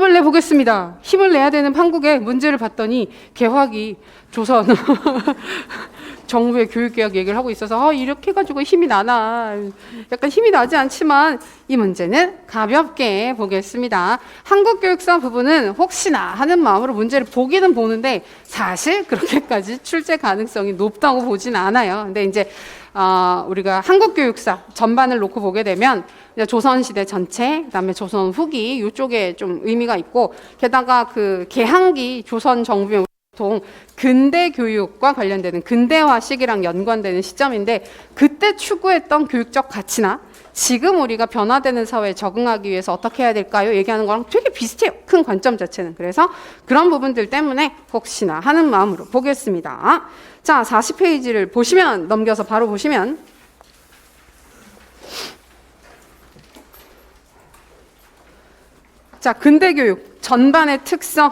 힘을 내보겠습니다. 힘을 내야 되는 한국의 문제를 봤더니 개화기 조선 정부의 교육개혁 얘기를 하고 있어서 이렇게 해가지고 힘이 나나. 약간 힘이 나지 않지만 이 문제는 가볍게 보겠습니다. 한국교육사 부분은 혹시나 하는 마음으로 문제를 보기는 보는데 사실 그렇게까지 출제 가능성이 높다고 보진 않아요. 근데 이제 우리가 한국교육사 전반을 놓고 보게 되면 조선시대 전체, 그다음에 조선 후기 이쪽에 좀 의미가 있고, 게다가 그 개항기 조선 정부의 보통 근대 교육과 관련되는 근대화 시기랑 연관되는 시점인데, 그때 추구했던 교육적 가치나 지금 우리가 변화되는 사회에 적응하기 위해서 어떻게 해야 될까요? 얘기하는 거랑 되게 비슷해요. 큰 관점 자체는. 그래서 그런 부분들 때문에 혹시나 하는 마음으로 보겠습니다. 자, 40페이지를 보시면, 넘겨서 바로 보시면, 자, 근대교육 전반의 특성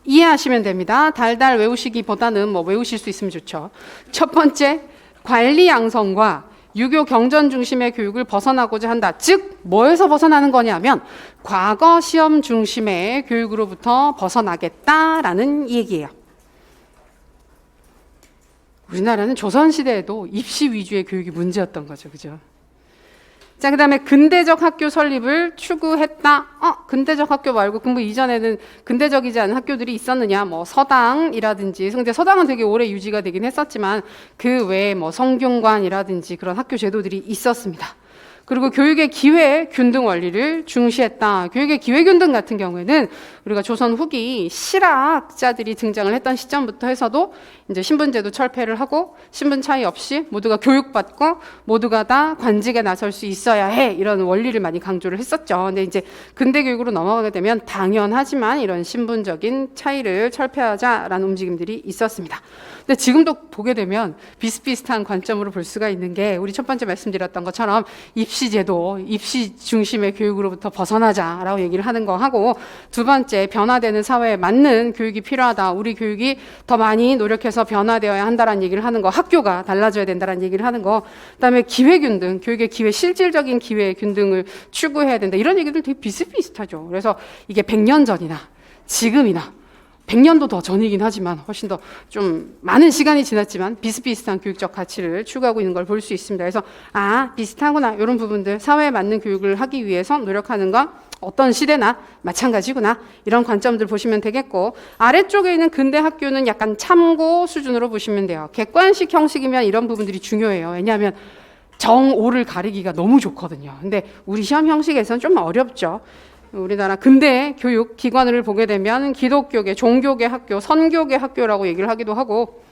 이해하시면 됩니다. 달달 외우시기보다는 뭐 외우실 수 있으면 좋죠. 첫 번째, 관리 양성과 유교 경전 중심의 교육을 벗어나고자 한다. 즉, 뭐에서 벗어나는 거냐면 과거 시험 중심의 교육으로부터 벗어나겠다라는 얘기예요. 우리나라는 조선시대에도 입시 위주의 교육이 문제였던 거죠. 그죠? 자, 그 다음에 근대적 학교 설립을 추구했다. 근대적 학교 말고 공부 이전에는 근대적이지 않은 학교들이 있었느냐? 뭐 서당이라든지, 근데 서당은 되게 오래 유지가 되긴 했었지만 그 외에 뭐 성균관이라든지 그런 학교 제도들이 있었습니다. 그리고 교육의 기회 균등 원리를 중시했다. 교육의 기회 균등 같은 경우에는 우리가 조선 후기 실학자들이 등장을 했던 시점부터 해서도 이제 신분제도 철폐를 하고 신분 차이 없이 모두가 교육받고 모두가 다 관직에 나설 수 있어야 해, 이런 원리를 많이 강조를 했었죠. 근데 이제 근대 교육으로 넘어가게 되면 당연하지만 이런 신분적인 차이를 철폐하자라는 움직임들이 있었습니다. 근데 지금도 보게 되면 비슷비슷한 관점으로 볼 수가 있는 게, 우리 첫 번째 말씀드렸던 것처럼 입시제도, 입시 중심의 교육으로부터 벗어나자라고 얘기를 하는 거 하고, 두 번째, 변화되는 사회에 맞는 교육이 필요하다. 우리 교육이 더 많이 노력해서 변화되어야 한다라는 얘기를 하는 거, 학교가 달라져야 된다라는 얘기를 하는 거, 그다음에 기회균등, 교육의 기회, 실질적인 기회 균등을 추구해야 된다. 이런 얘기들 되게 비슷비슷하죠. 그래서 이게 100년 전이나 지금이나 100년도 더 전이긴 하지만 훨씬 더 좀 많은 시간이 지났지만 비슷비슷한 교육적 가치를 추구하고 있는 걸 볼 수 있습니다. 그래서 비슷하구나, 이런 부분들, 사회에 맞는 교육을 하기 위해서 노력하는 건 어떤 시대나 마찬가지구나, 이런 관점들 보시면 되겠고, 아래쪽에 있는 근대 학교는 약간 참고 수준으로 보시면 돼요. 객관식 형식이면 이런 부분들이 중요해요. 왜냐하면 정오를 가리기가 너무 좋거든요. 근데 우리 시험 형식에서는 좀 어렵죠. 우리나라 근대 교육 기관을 보게 되면 기독교계, 종교계 학교, 선교계 학교라고 얘기를 하기도 하고,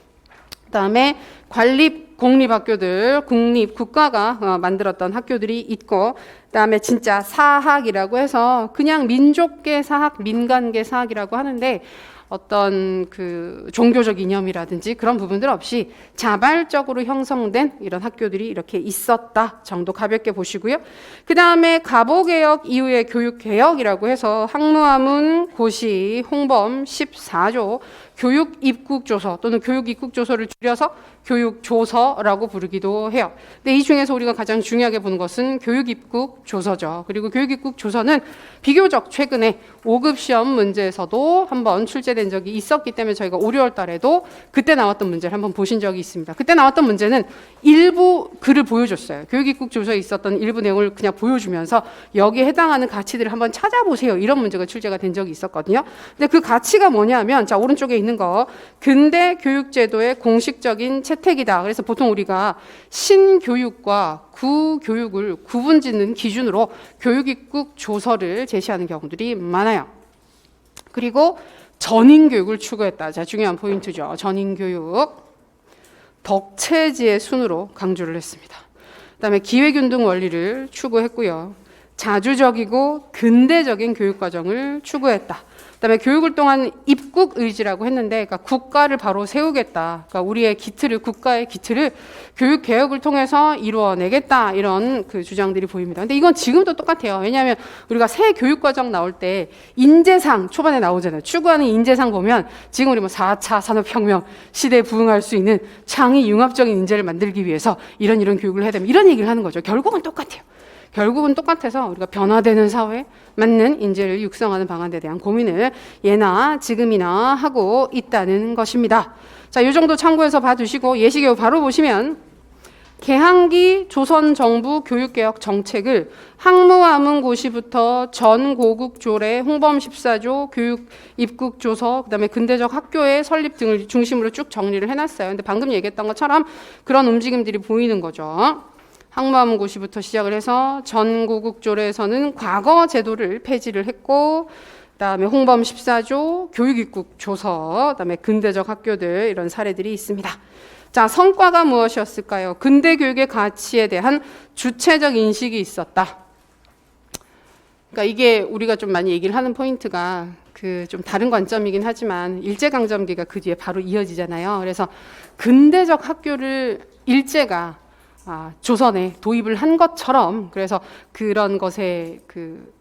그다음에 관립 공립학교들, 국립 국가가 만들었던 학교들이 있고, 그다음에 진짜 사학이라고 해서 그냥 민족계 사학, 민간계 사학이라고 하는데, 어떤 그 종교적 이념이라든지 그런 부분들 없이 자발적으로 형성된 이런 학교들이 이렇게 있었다 정도 가볍게 보시고요. 그 다음에 가보개혁 이후의 교육개혁이라고 해서 학무하문, 고시, 홍범 14조, 교육입국조서 또는 교육입국조서를 줄여서 교육조서라고 부르기도 해요. 근데 이 중에서 우리가 가장 중요하게 보는 것은 교육입국조서죠. 그리고 교육입국조서는 비교적 최근에 5급 시험 문제에서도 한번 출제된 적이 있었기 때문에 저희가 5, 6월 달에도 그때 나왔던 문제를 한번 보신 적이 있습니다. 그때 나왔던 문제는 일부 글을 보여줬어요. 교육입국조서에 있었던 일부 내용을 그냥 보여주면서 여기에 해당하는 가치들을 한번 찾아보세요, 이런 문제가 출제가 된 적이 있었거든요. 근데 그 가치가 뭐냐면, 자, 오른쪽에 있는 거, 근대 교육제도의 공식적인 채택이다. 그래서 보통 우리가 신교육과 구교육을 구분짓는 기준으로 교육입국 조서를 제시하는 경우들이 많아요. 그리고 전인교육을 추구했다. 자, 중요한 포인트죠. 전인교육. 덕체지의 순으로 강조를 했습니다. 그다음에 기회균등 원리를 추구했고요. 자주적이고 근대적인 교육과정을 추구했다. 그다음에 교육을 통한 입국 의지라고 했는데, 그러니까 국가를 바로 세우겠다. 그러니까 우리의 기틀을, 국가의 기틀을 교육 개혁을 통해서 이루어내겠다, 이런 그 주장들이 보입니다. 근데 이건 지금도 똑같아요. 왜냐하면 우리가 새 교육과정 나올 때 인재상 초반에 나오잖아요. 추구하는 인재상 보면 지금 우리 뭐 4차 산업혁명 시대에 부응할 수 있는 창의 융합적인 인재를 만들기 위해서 이런 교육을 해야 됩니다, 이런 얘기를 하는 거죠. 결국은 똑같아요. 결국은 똑같아서 우리가 변화되는 사회에 맞는 인재를 육성하는 방안에 대한 고민을 예나 지금이나 하고 있다는 것입니다. 자, 이 정도 참고해서 봐두시고 예시교육 바로 보시면 개항기 조선정부 교육개혁 정책을 항무하문고시부터 전고국조례, 홍범 14조, 교육 입국조서, 그다음에 근대적 학교의 설립 등을 중심으로 쭉 정리를 해놨어요. 근데 방금 얘기했던 것처럼 그런 움직임들이 보이는 거죠. 항무하문고시부터 시작을 해서 전고국조례에서는 과거 제도를 폐지를 했고, 그다음에 홍범 14조, 교육입국조서, 그다음에 근대적 학교들 이런 사례들이 있습니다. 자, 성과가 무엇이었을까요? 근대 교육의 가치에 대한 주체적 인식이 있었다. 그러니까 이게 우리가 좀 많이 얘기를 하는 포인트가 그 좀 다른 관점이긴 하지만 일제강점기가 그 뒤에 바로 이어지잖아요. 그래서 근대적 학교를 일제가 조선에 도입을 한 것처럼 그래서 그런 것에 그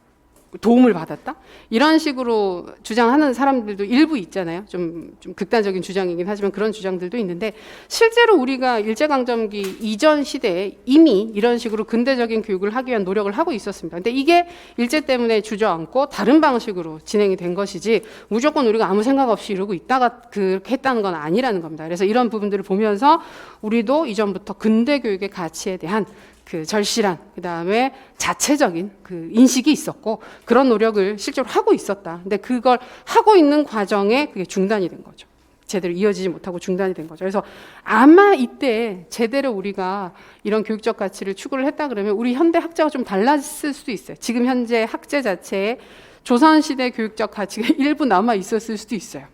도움을 받았다? 이런 식으로 주장하는 사람들도 일부 있잖아요. 좀 극단적인 주장이긴 하지만 그런 주장들도 있는데 실제로 우리가 일제강점기 이전 시대에 이미 이런 식으로 근대적인 교육을 하기 위한 노력을 하고 있었습니다. 근데 이게 일제 때문에 주저앉고 다른 방식으로 진행이 된 것이지 무조건 우리가 아무 생각 없이 이러고 있다가 그렇게 했다는 건 아니라는 겁니다. 그래서 이런 부분들을 보면서 우리도 이전부터 근대 교육의 가치에 대한 그 절실한 그다음에 자체적인 그 인식이 있었고 그런 노력을 실제로 하고 있었다. 근데 그걸 하고 있는 과정에 그게 중단이 된 거죠. 제대로 이어지지 못하고 중단이 된 거죠. 그래서 아마 이때 제대로 우리가 이런 교육적 가치를 추구를 했다 그러면 우리 현대 학자가 좀 달랐을 수도 있어요. 지금 현재 학제 자체에 조선시대 교육적 가치가 일부 남아 있었을 수도 있어요.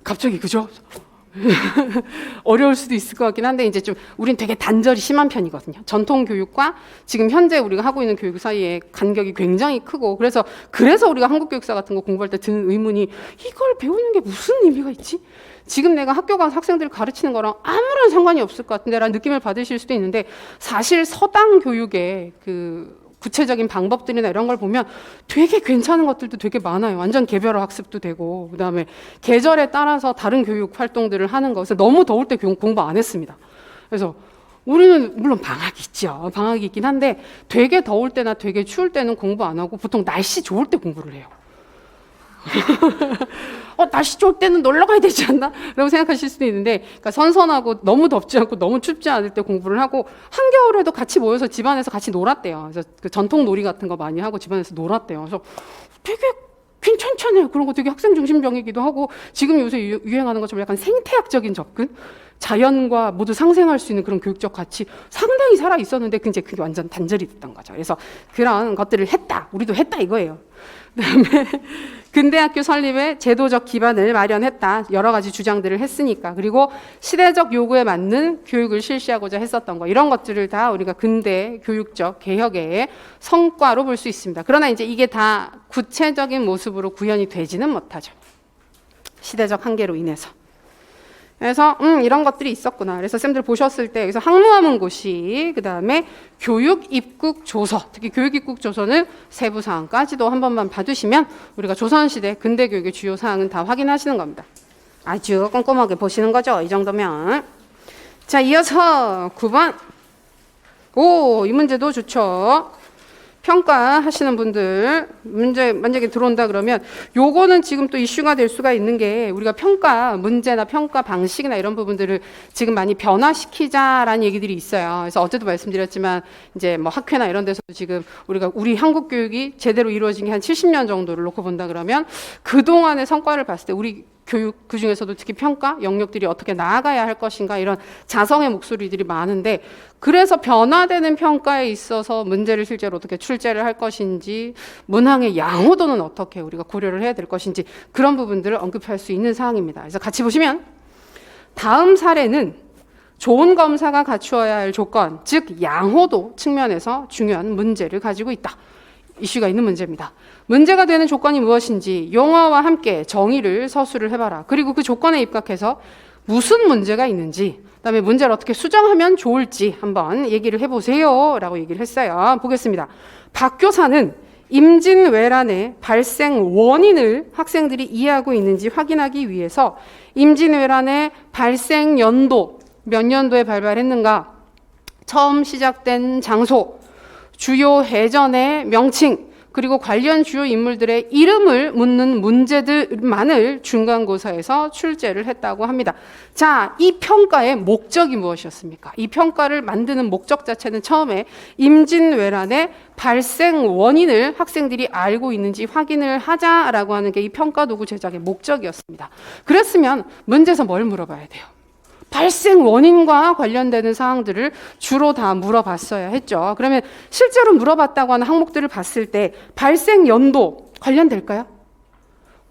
갑자기 그죠? 어려울 수도 있을 것 같긴 한데 이제 좀 우린 되게 단절이 심한 편이거든요. 전통 교육과 지금 현재 우리가 하고 있는 교육 사이에 간격이 굉장히 크고 그래서 우리가 한국 교육사 같은 거 공부할 때 드는 의문이 이걸 배우는 게 무슨 의미가 있지? 지금 내가 학교 가서 학생들을 가르치는 거랑 아무런 상관이 없을 것 같은데 라는 느낌을 받으실 수도 있는데 사실 서당 교육의 그 구체적인 방법들이나 이런 걸 보면 되게 괜찮은 것들도 되게 많아요. 완전 개별화 학습도 되고 그다음에 계절에 따라서 다른 교육 활동들을 하는 거. 그래서 너무 더울 때 공부 안 했습니다. 그래서 우리는 물론 방학이 있죠. 방학이 있긴 한데 되게 더울 때나 되게 추울 때는 공부 안 하고 보통 날씨 좋을 때 공부를 해요. 날씨 좋을 때는 놀러 가야 되지 않나? 라고 생각하실 수도 있는데 그러니까 선선하고 너무 덥지 않고 너무 춥지 않을 때 공부를 하고 한겨울에도 같이 모여서 집안에서 같이 놀았대요. 그래서 그 전통 놀이 같은 거 많이 하고 집안에서 놀았대요. 그래서 되게 괜찮잖아요. 그런 거 되게 학생 중심적이기도 하고 지금 요새 유행하는 것처럼 약간 생태학적인 접근? 자연과 모두 상생할 수 있는 그런 교육적 가치 상당히 살아 있었는데 이제 그게 완전 단절이 됐던 거죠. 그래서 그런 것들을 했다. 우리도 했다 이거예요. 그다음에 근대학교 설립에 제도적 기반을 마련했다. 여러 가지 주장들을 했으니까. 그리고 시대적 요구에 맞는 교육을 실시하고자 했었던 거. 이런 것들을 다 우리가 근대 교육적 개혁의 성과로 볼 수 있습니다. 그러나 이제 이게 다 구체적인 모습으로 구현이 되지는 못하죠. 시대적 한계로 인해서. 그래서 이런 것들이 있었구나. 그래서 쌤들 보셨을 때 여기서 항무하문고시, 그다음에 교육입국조서, 특히 교육입국조서는 세부 사항까지도 한 번만 봐두시면 우리가 조선시대 근대교육의 주요 사항은 다 확인하시는 겁니다. 아주 꼼꼼하게 보시는 거죠. 이 정도면. 자, 이어서 9번. 이 문제도 좋죠. 평가하시는 분들 문제 만약에 들어온다 그러면 요거는 지금 또 이슈가 될 수가 있는 게 우리가 평가 문제나 평가 방식이나 이런 부분들을 지금 많이 변화시키자라는 얘기들이 있어요. 그래서 어제도 말씀드렸지만 이제 뭐 학회나 이런 데서도 지금 우리 한국 교육이 제대로 이루어진 게 한 70년 정도를 놓고 본다 그러면 그동안의 성과를 봤을 때 우리 교육 그중에서도 특히 평가 영역들이 어떻게 나아가야 할 것인가 이런 자성의 목소리들이 많은데 그래서 변화되는 평가에 있어서 문제를 실제로 어떻게 출제를 할 것인지 문항의 양호도는 어떻게 우리가 고려를 해야 될 것인지 그런 부분들을 언급할 수 있는 사항입니다. 그래서 같이 보시면 다음 사례는 좋은 검사가 갖추어야 할 조건 즉 양호도 측면에서 중요한 문제를 가지고 있다. 이슈가 있는 문제입니다. 문제가 되는 조건이 무엇인지 용어와 함께 정의를 서술을 해봐라. 그리고 그 조건에 입각해서 무슨 문제가 있는지 그다음에 문제를 어떻게 수정하면 좋을지 한번 얘기를 해보세요 라고 얘기를 했어요. 보겠습니다. 박 교사는 임진왜란의 발생 원인을 학생들이 이해하고 있는지 확인하기 위해서 임진왜란의 발생 연도 몇 년도에 발발했는가 처음 시작된 장소 주요 해전의 명칭, 그리고 관련 주요 인물들의 이름을 묻는 문제들만을 중간고사에서 출제를 했다고 합니다. 자, 이 평가의 목적이 무엇이었습니까? 이 평가를 만드는 목적 자체는 처음에 임진왜란의 발생 원인을 학생들이 알고 있는지 확인을 하자라고 하는 게 이 평가도구 제작의 목적이었습니다. 그랬으면 문제에서 뭘 물어봐야 돼요? 발생 원인과 관련되는 사항들을 주로 다 물어봤어야 했죠. 그러면 실제로 물어봤다고 하는 항목들을 봤을 때 발생 연도 관련될까요?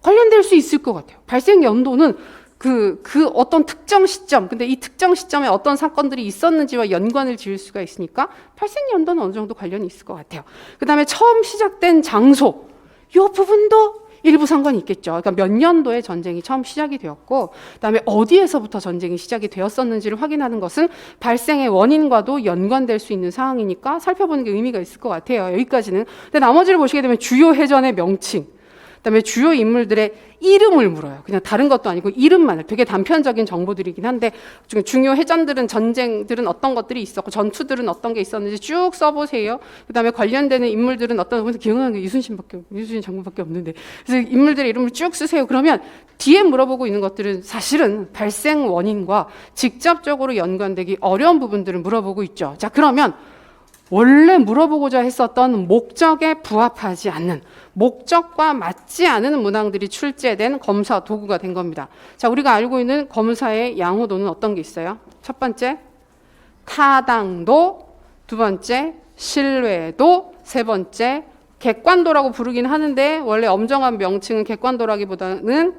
관련될 수 있을 것 같아요. 발생 연도는 그 어떤 특정 시점, 근데 이 특정 시점에 어떤 사건들이 있었는지와 연관을 지을 수가 있으니까 발생 연도는 어느 정도 관련이 있을 것 같아요. 그 다음에 처음 시작된 장소, 이 부분도 일부 상관이 있겠죠. 그러니까 몇 년도에 전쟁이 처음 시작이 되었고, 그다음에 어디에서부터 전쟁이 시작이 되었었는지를 확인하는 것은 발생의 원인과도 연관될 수 있는 사항이니까 살펴보는 게 의미가 있을 것 같아요. 여기까지는. 근데 나머지를 보시게 되면 주요 해전의 명칭, 그다음에 주요 인물들의 이름을 물어요. 그냥 다른 것도 아니고 이름만을. 되게 단편적인 정보들이긴 한데 중요 해전들은 전쟁들은 어떤 것들이 있었고 전투들은 어떤 게 있었는지 쭉 써보세요. 그다음에 관련되는 인물들은 어떤 거에서 기억나는 게 이순신 장군밖에 없는데 그래서 인물들의 이름을 쭉 쓰세요. 그러면 뒤에 물어보고 있는 것들은 사실은 발생 원인과 직접적으로 연관되기 어려운 부분들을 물어보고 있죠. 자, 그러면 원래 물어보고자 했었던 목적에 부합하지 않는, 목적과 맞지 않은 문항들이 출제된 검사 도구가 된 겁니다. 자, 우리가 알고 있는 검사의 양호도는 어떤 게 있어요? 첫 번째, 타당도, 두 번째, 신뢰도, 세 번째, 객관도라고 부르긴 하는데 원래 엄정한 명칭은 객관도라기보다는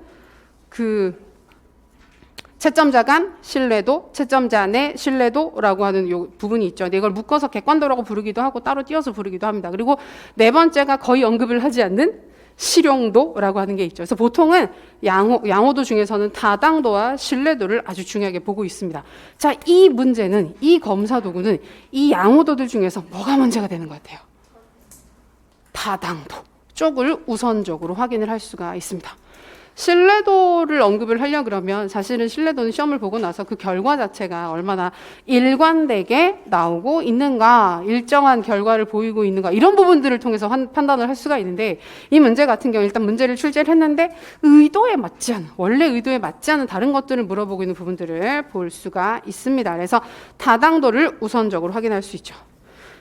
채점자 간 신뢰도, 채점자 내 신뢰도라고 하는 요 부분이 있죠. 근데 이걸 묶어서 객관도라고 부르기도 하고 따로 띄어서 부르기도 합니다. 그리고 네 번째가 거의 언급을 하지 않는 실용도라고 하는 게 있죠. 그래서 보통은 양호도 중에서는 타당도와 신뢰도를 아주 중요하게 보고 있습니다. 자, 이 문제는, 이 검사 도구는 이 양호도들 중에서 뭐가 문제가 되는 것 같아요? 타당도 쪽을 우선적으로 확인을 할 수가 있습니다. 신뢰도를 언급을 하려 그러면 사실은 신뢰도는 시험을 보고 나서 그 결과 자체가 얼마나 일관되게 나오고 있는가, 일정한 결과를 보이고 있는가, 이런 부분들을 통해서 판단을 할 수가 있는데, 이 문제 같은 경우 일단 문제를 출제를 했는데 의도에 맞지 않은, 원래 의도에 맞지 않은 다른 것들을 물어보고 있는 부분들을 볼 수가 있습니다. 그래서 타당도를 우선적으로 확인할 수 있죠.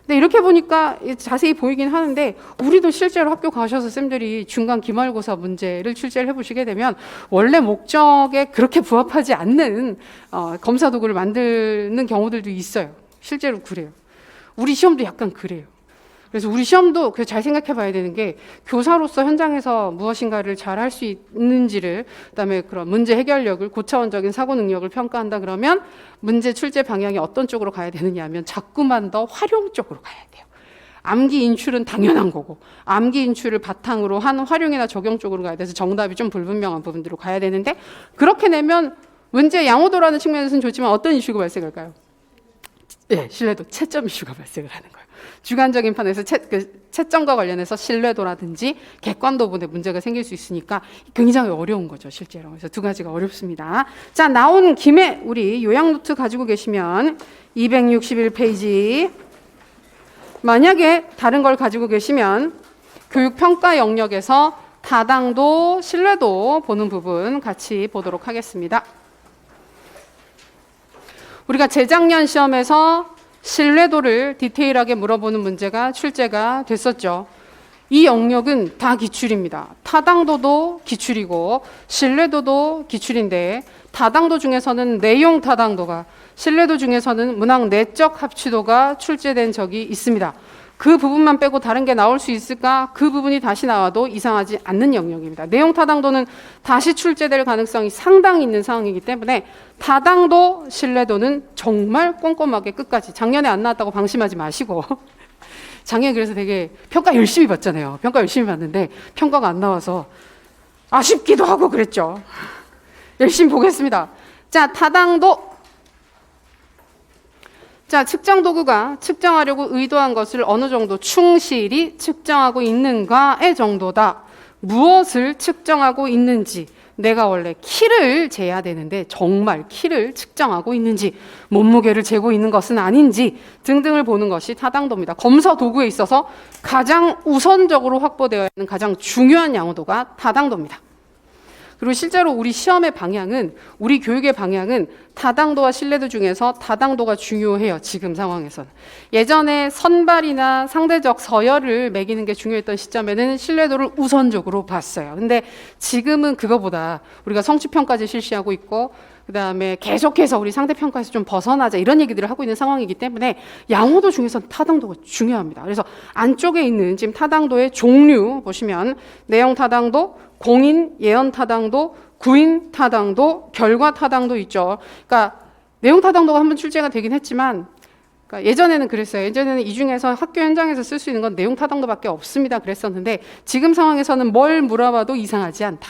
근데 이렇게 보니까 자세히 보이긴 하는데 우리도 실제로 학교 가셔서 쌤들이 중간 기말고사 문제를 출제를 해보시게 되면 원래 목적에 그렇게 부합하지 않는 검사 도구를 만드는 경우들도 있어요. 실제로 그래요. 우리 시험도 약간 그래요. 그래서 우리 시험도 잘 생각해 봐야 되는 게 교사로서 현장에서 무엇인가를 잘 할 수 있는지를, 그다음에 그런 문제 해결력을, 고차원적인 사고 능력을 평가한다 그러면 문제 출제 방향이 어떤 쪽으로 가야 되느냐 하면 자꾸만 더 활용 쪽으로 가야 돼요. 암기 인출은 당연한 거고 암기 인출을 바탕으로 한 활용이나 적용 쪽으로 가야 돼서 정답이 좀 불분명한 부분들로 가야 되는데, 그렇게 내면 문제 양호도라는 측면에서는 좋지만 어떤 이슈가 발생할까요? 네, 신뢰도 채점 이슈가 발생을 하는 거예요. 주관적인 판에서 채점과 관련해서 신뢰도라든지 객관도 부분에 문제가 생길 수 있으니까 굉장히 어려운 거죠, 실제로. 그래서 두 가지가 어렵습니다. 자, 나온 김에 우리 요약 노트 가지고 계시면 261페이지, 만약에 다른 걸 가지고 계시면 교육평가 영역에서 타당도, 신뢰도 보는 부분 같이 보도록 하겠습니다. 우리가 재작년 시험에서 신뢰도를 디테일하게 물어보는 문제가 출제가 됐었죠. 이 영역은 다 기출입니다. 타당도도 기출이고 신뢰도도 기출인데, 타당도 중에서는 내용 타당도가, 신뢰도 중에서는 문항 내적 합치도가 출제된 적이 있습니다. 그 부분만 빼고 다른 게 나올 수 있을까? 그 부분이 다시 나와도 이상하지 않는 영역입니다. 내용 타당도는 다시 출제될 가능성이 상당히 있는 상황이기 때문에 타당도, 신뢰도는 정말 꼼꼼하게 끝까지, 작년에 안 나왔다고 방심하지 마시고 작년에 그래서 되게 평가 열심히 봤잖아요. 평가 열심히 봤는데 평가가 안 나와서 아쉽기도 하고 그랬죠. 열심히 보겠습니다. 자, 타당도. 자, 측정 도구가 측정하려고 의도한 것을 어느 정도 충실히 측정하고 있는가의 정도다. 무엇을 측정하고 있는지, 내가 원래 키를 재야 되는데 정말 키를 측정하고 있는지, 몸무게를 재고 있는 것은 아닌지 등등을 보는 것이 타당도입니다. 검사 도구에 있어서 가장 우선적으로 확보되어야 하는 가장 중요한 양호도가 타당도입니다. 그리고 실제로 우리 시험의 방향은, 우리 교육의 방향은 타당도와 신뢰도 중에서 타당도가 중요해요. 지금 상황에서는. 예전에 선발이나 상대적 서열을 매기는 게 중요했던 시점에는 신뢰도를 우선적으로 봤어요. 근데 지금은 그거보다 우리가 성취평가제 실시하고 있고, 그 다음에 계속해서 우리 상대평가에서 좀 벗어나자 이런 얘기들을 하고 있는 상황이기 때문에 양호도 중에서는 타당도가 중요합니다. 그래서 안쪽에 있는 지금 타당도의 종류 보시면 내용 타당도, 공인, 예언 타당도, 구인 타당도, 결과 타당도 있죠. 그러니까 내용 타당도가 한번 출제가 되긴 했지만, 그러니까 예전에는 그랬어요. 예전에는 이 중에서 학교 현장에서 쓸 수 있는 건 내용 타당도밖에 없습니다. 그랬었는데 지금 상황에서는 뭘 물어봐도 이상하지 않다.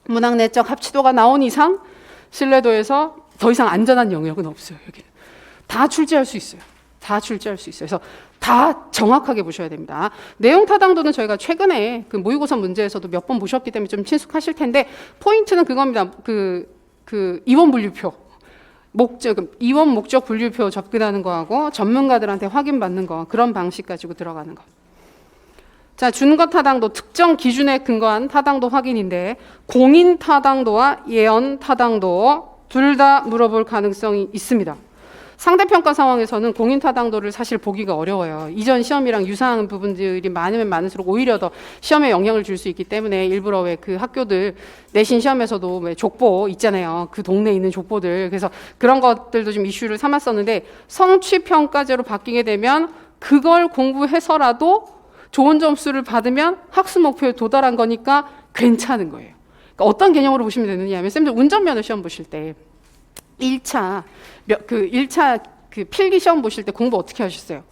문학 내적 합치도가 나온 이상 신뢰도에서 더 이상 안전한 영역은 없어요. 여기는 다 출제할 수 있어요. 다 출제할 수 있어요. 그래서 다 정확하게 보셔야 됩니다. 내용 타당도는 저희가 최근에 그 모의고사 문제에서도 몇 번 보셨기 때문에 좀 친숙하실 텐데, 포인트는 그겁니다. 이원 분류표, 이원 목적 분류표 접근하는 거하고 전문가들한테 확인받는 거, 그런 방식 가지고 들어가는 거. 자, 준거 타당도, 특정 기준에 근거한 타당도 확인인데, 공인 타당도와 예언 타당도 둘 다 물어볼 가능성이 있습니다. 상대평가 상황에서는 공인 타당도를 사실 보기가 어려워요. 이전 시험이랑 유사한 부분들이 많으면 많을수록 오히려 더 시험에 영향을 줄 수 있기 때문에 일부러 왜 그 학교들 내신 시험에서도 왜 족보 있잖아요. 그 동네에 있는 족보들. 그래서 그런 것들도 좀 이슈를 삼았었는데, 성취평가제로 바뀌게 되면 그걸 공부해서라도 좋은 점수를 받으면 학습 목표에 도달한 거니까 괜찮은 거예요. 그러니까 어떤 개념으로 보시면 되느냐 하면, 쌤들 운전면허 시험 보실 때 1차 필기 시험 보실 때 공부 어떻게 하셨어요?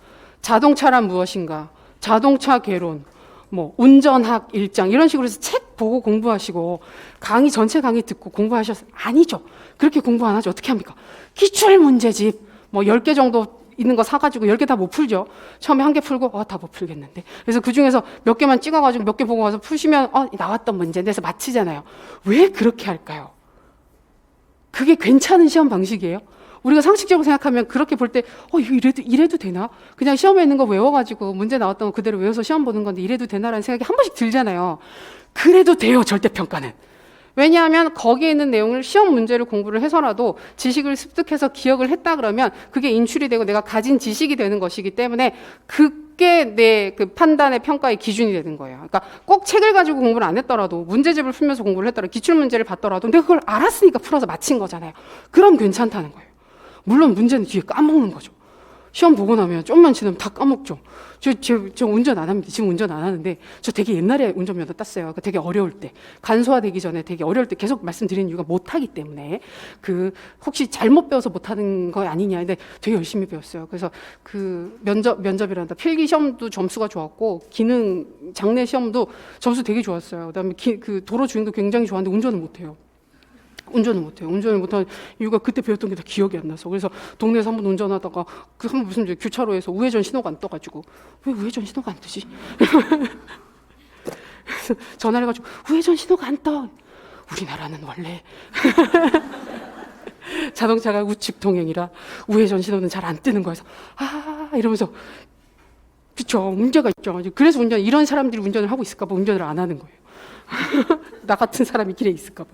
자동차란 무엇인가? 자동차 개론, 뭐 운전학 1장 이런 식으로 해서 책 보고 공부하시고 전체 강의 듣고 공부하셨어요? 아니죠. 그렇게 공부 안 하죠. 어떻게 합니까? 기출 문제집 뭐 10개 정도 있는 거 사가지고 10개 다 못 풀죠. 처음에 한 개 풀고 다 못 풀겠는데. 그래서 그 중에서 몇 개만 찍어가지고 몇 개 보고 와서 푸시면 나왔던 문제인데 해서 마치잖아요. 왜 그렇게 할까요? 그게 괜찮은 시험 방식이에요? 우리가 상식적으로 생각하면 그렇게 볼 때 이거 이래도 되나? 그냥 시험에 있는 거 외워가지고 문제 나왔던 거 그대로 외워서 시험 보는 건데 이래도 되나라는 생각이 한 번씩 들잖아요. 그래도 돼요, 절대평가는. 왜냐하면 거기에 있는 내용을 시험 문제를 공부를 해서라도 지식을 습득해서 기억을 했다 그러면 그게 인출이 되고 내가 가진 지식이 되는 것이기 때문에 그게 내 그 판단의 평가의 기준이 되는 거예요. 그러니까 꼭 책을 가지고 공부를 안 했더라도, 문제집을 풀면서 공부를 했더라도, 기출 문제를 봤더라도 내가 그걸 알았으니까 풀어서 마친 거잖아요. 그럼 괜찮다는 거예요. 물론 문제는 뒤에 까먹는 거죠. 시험 보고 나면 좀만 지나면 다 까먹죠. 저 운전 안 합니다. 지금 운전 안 하는데 저 되게 옛날에 운전면허 땄어요. 되게 어려울 때, 간소화되기 전에 되게 어려울 때 계속 말씀드리는 이유가 못하기 때문에, 혹시 잘못 배워서 못하는 거 아니냐. 근데 되게 열심히 배웠어요. 그래서 면접이란다. 필기 시험도 점수가 좋았고, 기능 장래 시험도 점수 되게 좋았어요. 그다음에 도로 주행도 굉장히 좋았는데 운전을 못해요. 운전을 못하는 이유가 그때 배웠던 게 다 기억이 안 나서. 그래서 동네에서 한번 운전하다가 한번 무슨 교차로에서 우회전 신호가 안 떠가지고, 왜 우회전 신호가 안 뜨지? 그래서 전화를 해가지고 우회전 신호가 안 떠. 우리나라는 원래 자동차가 우측 통행이라 우회전 신호는 잘 안 뜨는 거여서 이러면서, 그쵸, 문제가 있죠. 그래서 이런 사람들이 운전을 하고 있을까 봐 운전을 안 하는 거예요. 나 같은 사람이 길에 있을까 봐.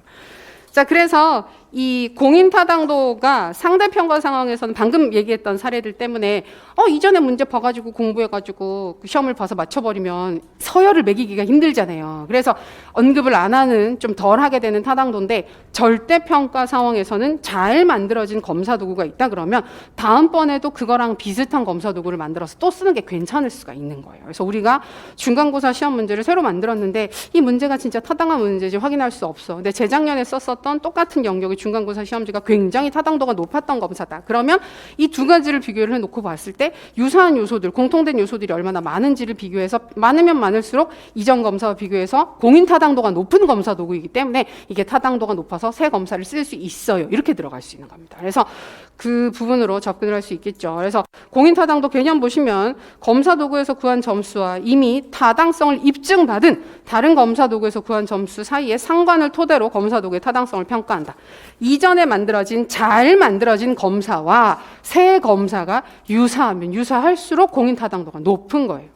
자, 그래서 이 공인 타당도가 상대평가 상황에서는 방금 얘기했던 사례들 때문에 이전에 문제 봐가지고 공부해가지고 시험을 봐서 맞춰버리면 서열을 매기기가 힘들잖아요. 그래서 언급을 안 하는, 좀 덜 하게 되는 타당도인데, 절대평가 상황에서는 잘 만들어진 검사 도구가 있다 그러면 다음번에도 그거랑 비슷한 검사 도구를 만들어서 또 쓰는 게 괜찮을 수가 있는 거예요. 그래서 우리가 중간고사 시험 문제를 새로 만들었는데 이 문제가 진짜 타당한 문제인지 확인할 수 없어. 근데 재작년에 썼었던 똑같은 영역의 중간고사 시험지가 굉장히 타당도가 높았던 검사다. 그러면 이 두 가지를 비교를 해놓고 봤을 때 유사한 요소들, 공통된 요소들이 얼마나 많은지를 비교해서, 많으면 많을수록 이전 검사와 비교해서 공인 타당도가 높은 검사 도구이기 때문에 이게 타당도가 높아서 새 검사를 쓸 수 있어요. 이렇게 들어갈 수 있는 겁니다. 그래서 그 부분으로 접근을 할 수 있겠죠. 그래서 공인타당도 개념 보시면 검사 도구에서 구한 점수와 이미 타당성을 입증받은 다른 검사 도구에서 구한 점수 사이의 상관을 토대로 검사 도구의 타당성을 평가한다. 이전에 만들어진 잘 만들어진 검사와 새 검사가 유사하면 유사할수록 공인타당도가 높은 거예요.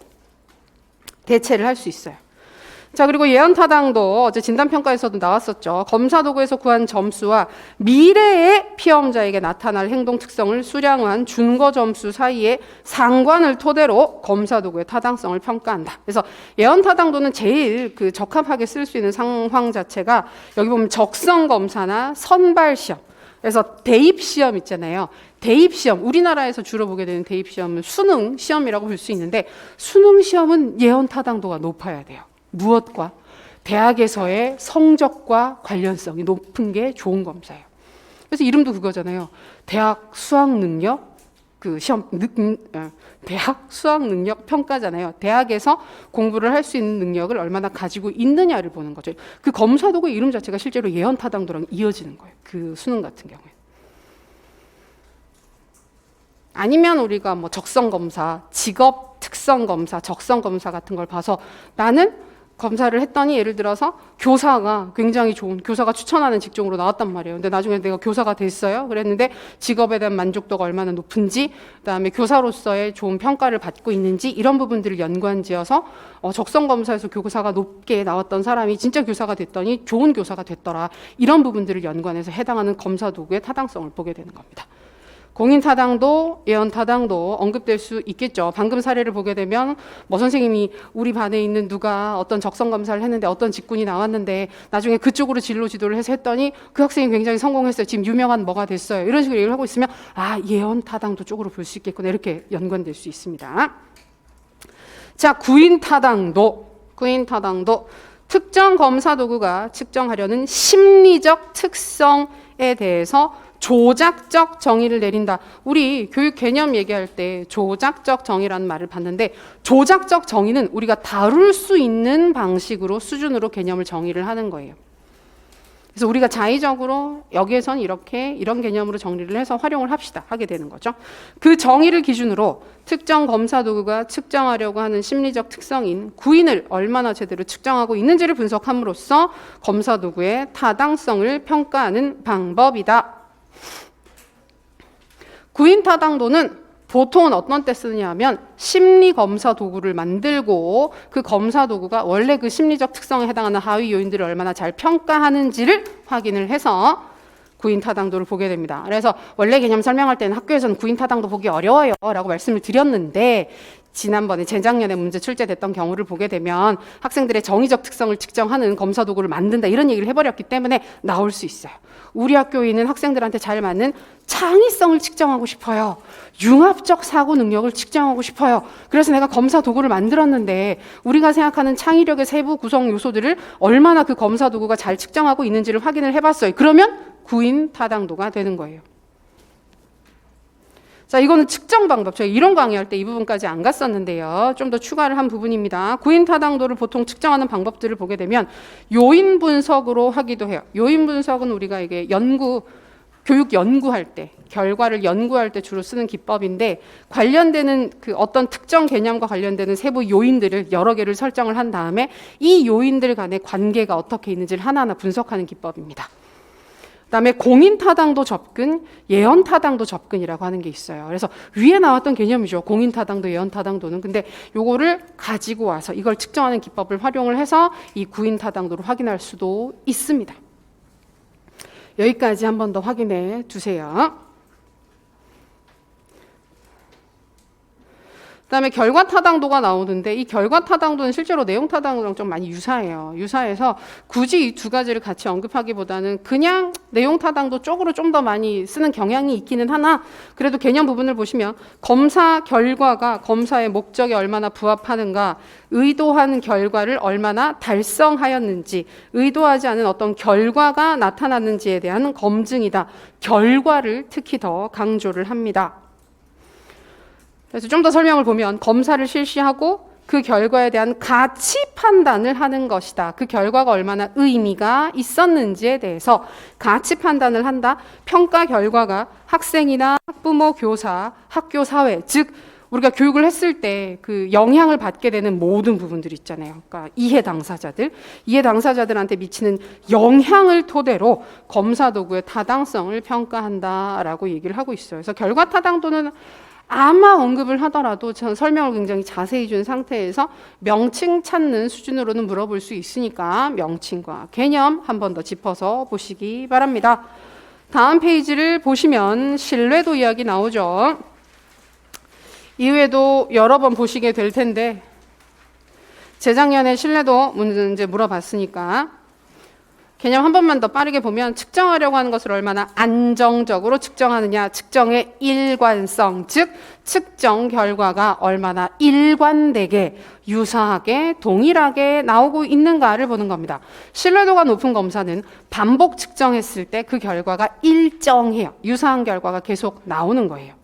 대체를 할 수 있어요. 자, 그리고 예언타당도 어제 진단평가에서도 나왔었죠. 검사 도구에서 구한 점수와 미래의 피험자에게 나타날 행동 특성을 수량한 준거 점수 사이의 상관을 토대로 검사 도구의 타당성을 평가한다. 그래서 예언타당도는 제일 그 적합하게 쓸 수 있는 상황 자체가 여기 보면 적성 검사나 선발 시험. 그래서 대입 시험 있잖아요. 대입 시험, 우리나라에서 주로 보게 되는 대입 시험은 수능 시험이라고 볼 수 있는데 수능 시험은 예언타당도가 높아야 돼요. 무엇과? 대학에서의 성적과 관련성이 높은 게 좋은 검사예요. 그래서 이름도 그거잖아요. 대학 수학 능력 그 시험 대학 수학 능력 평가잖아요. 대학에서 공부를 할 수 있는 능력을 얼마나 가지고 있느냐를 보는 거죠. 그 검사 도구의 이름 자체가 실제로 예언 타당도랑 이어지는 거예요. 그 수능 같은 경우에. 아니면 우리가 뭐 적성 검사, 직업 특성 검사, 적성 검사 같은 걸 봐서 나는 검사를 했더니 예를 들어서 교사가 굉장히 좋은 교사가 추천하는 직종으로 나왔단 말이에요. 근데 나중에 내가 교사가 됐어요. 그랬는데 직업에 대한 만족도가 얼마나 높은지, 그다음에 교사로서의 좋은 평가를 받고 있는지 이런 부분들을 연관지어서 적성 검사에서 교사가 높게 나왔던 사람이 진짜 교사가 됐더니 좋은 교사가 됐더라. 이런 부분들을 연관해서 해당하는 검사 도구의 타당성을 보게 되는 겁니다. 공인타당도, 예언타당도 언급될 수 있겠죠. 방금 사례를 보게 되면 뭐 선생님이 우리 반에 있는 누가 어떤 적성검사를 했는데 어떤 직군이 나왔는데 나중에 그쪽으로 진로 지도를 해서 했더니 그 학생이 굉장히 성공했어요. 지금 유명한 뭐가 됐어요. 이런 식으로 얘기를 하고 있으면 아, 예언타당도 쪽으로 볼 수 있겠구나. 이렇게 연관될 수 있습니다. 자, 구인타당도 특정 검사 도구가 측정하려는 심리적 특성에 대해서 조작적 정의를 내린다. 우리 교육 개념 얘기할 때 조작적 정의라는 말을 봤는데 조작적 정의는 우리가 다룰 수 있는 방식으로 수준으로 개념을 정의를 하는 거예요. 그래서 우리가 자의적으로 여기에선 이렇게 이런 개념으로 정리를 해서 활용을 합시다 하게 되는 거죠. 그 정의를 기준으로 특정 검사 도구가 측정하려고 하는 심리적 특성인 구인을 얼마나 제대로 측정하고 있는지를 분석함으로써 검사 도구의 타당성을 평가하는 방법이다. 구인 타당도는 보통은 어떤 때 쓰느냐 하면 심리 검사 도구를 만들고 그 검사 도구가 원래 그 심리적 특성에 해당하는 하위 요인들을 얼마나 잘 평가하는지를 확인을 해서 구인 타당도를 보게 됩니다. 그래서 원래 개념 설명할 때는 학교에서는 구인 타당도 보기 어려워요 라고 말씀을 드렸는데 지난번에 재작년에 문제 출제됐던 경우를 보게 되면 학생들의 정의적 특성을 측정하는 검사 도구를 만든다 이런 얘기를 해버렸기 때문에 나올 수 있어요. 우리 학교에 있는 학생들한테 잘 맞는 창의성을 측정하고 싶어요. 융합적 사고 능력을 측정하고 싶어요. 그래서 내가 검사 도구를 만들었는데 우리가 생각하는 창의력의 세부 구성 요소들을 얼마나 그 검사 도구가 잘 측정하고 있는지를 확인을 해봤어요. 그러면 구인 타당도가 되는 거예요. 자, 이거는 측정 방법. 저희 이론 강의할 때 이 부분까지 안 갔었는데요. 좀 더 추가를 한 부분입니다. 구인 타당도를 보통 측정하는 방법들을 보게 되면 요인 분석으로 하기도 해요. 요인 분석은 우리가 이게 교육 연구할 때, 결과를 연구할 때 주로 쓰는 기법인데 관련되는 그 어떤 특정 개념과 관련되는 세부 요인들을 여러 개를 설정을 한 다음에 이 요인들 간의 관계가 어떻게 있는지를 하나하나 분석하는 기법입니다. 그다음에 공인타당도 접근, 예언타당도 접근이라고 하는 게 있어요. 그래서 위에 나왔던 개념이죠. 공인타당도, 예언타당도는. 근데 요거를 가지고 와서 이걸 측정하는 기법을 활용을 해서 이 구인타당도를 확인할 수도 있습니다. 여기까지 한 번 더 확인해 주세요. 그다음에 결과 타당도가 나오는데 이 결과 타당도는 실제로 내용 타당도랑 좀 많이 유사해요. 유사해서 굳이 이 두 가지를 같이 언급하기보다는 그냥 내용 타당도 쪽으로 좀 더 많이 쓰는 경향이 있기는 하나 그래도 개념 부분을 보시면 검사 결과가 검사의 목적에 얼마나 부합하는가, 의도한 결과를 얼마나 달성하였는지, 의도하지 않은 어떤 결과가 나타났는지에 대한 검증이다. 결과를 특히 더 강조를 합니다. 그래서 좀 더 설명을 보면 검사를 실시하고 그 결과에 대한 가치 판단을 하는 것이다. 그 결과가 얼마나 의미가 있었는지에 대해서 가치 판단을 한다. 평가 결과가 학생이나 학부모, 교사, 학교 사회, 즉 우리가 교육을 했을 때 그 영향을 받게 되는 모든 부분들 있잖아요. 그러니까 이해 당사자들한테 미치는 영향을 토대로 검사 도구의 타당성을 평가한다라고 얘기를 하고 있어요. 그래서 결과 타당도는 아마 언급을 하더라도 전 설명을 굉장히 자세히 준 상태에서 명칭 찾는 수준으로는 물어볼 수 있으니까 명칭과 개념 한 번 더 짚어서 보시기 바랍니다. 다음 페이지를 보시면 신뢰도 이야기 나오죠. 이후에도 여러 번 보시게 될 텐데 재작년에 신뢰도 문제 물어봤으니까 개념 한 번만 더 빠르게 보면 측정하려고 하는 것을 얼마나 안정적으로 측정하느냐, 측정의 일관성, 즉 측정 결과가 얼마나 일관되게 유사하게 동일하게 나오고 있는가를 보는 겁니다. 신뢰도가 높은 검사는 반복 측정했을 때 그 결과가 일정해요. 유사한 결과가 계속 나오는 거예요.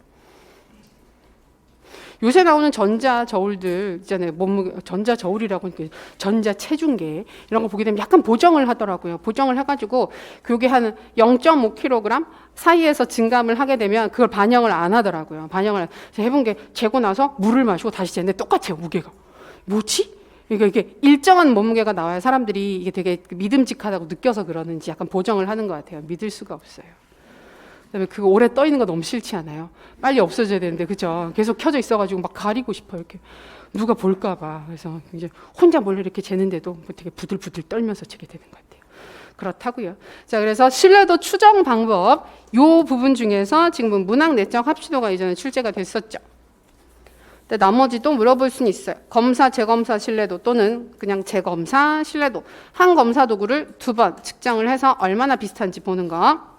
요새 나오는 전자 저울들 있잖아요. 몸무게 전자 저울이라고 전자 체중계 이런 거 보게 되면 약간 보정을 하더라고요. 보정을 해가지고 그게 한 0.5kg 사이에서 증감을 하게 되면 그걸 반영을 안 하더라고요. 반영을 해본 게 재고 나서 물을 마시고 다시 쟀는데 똑같아요. 무게가 뭐지? 그러니까 이게 일정한 몸무게가 나와야 사람들이 이게 되게 믿음직하다고 느껴서 그러는지 약간 보정을 하는 것 같아요. 믿을 수가 없어요. 그다음에 그거 오래 떠 있는 거 너무 싫지 않아요? 빨리 없어져야 되는데 그죠? 계속 켜져 있어가지고 막 가리고 싶어요. 이렇게 누가 볼까봐. 그래서 이제 혼자 몰래 이렇게 재는데도 되게 부들부들 떨면서 재게 되는 것 같아요. 그렇다고요. 자, 그래서 신뢰도 추정 방법 요 부분 중에서 지금 문학 내적 합치도가 이전에 출제가 됐었죠. 근데 나머지도 물어볼 수는 있어요. 검사, 재검사 신뢰도 또는 그냥 재검사 신뢰도 한 검사 도구를 2번 측정을 해서 얼마나 비슷한지 보는 거.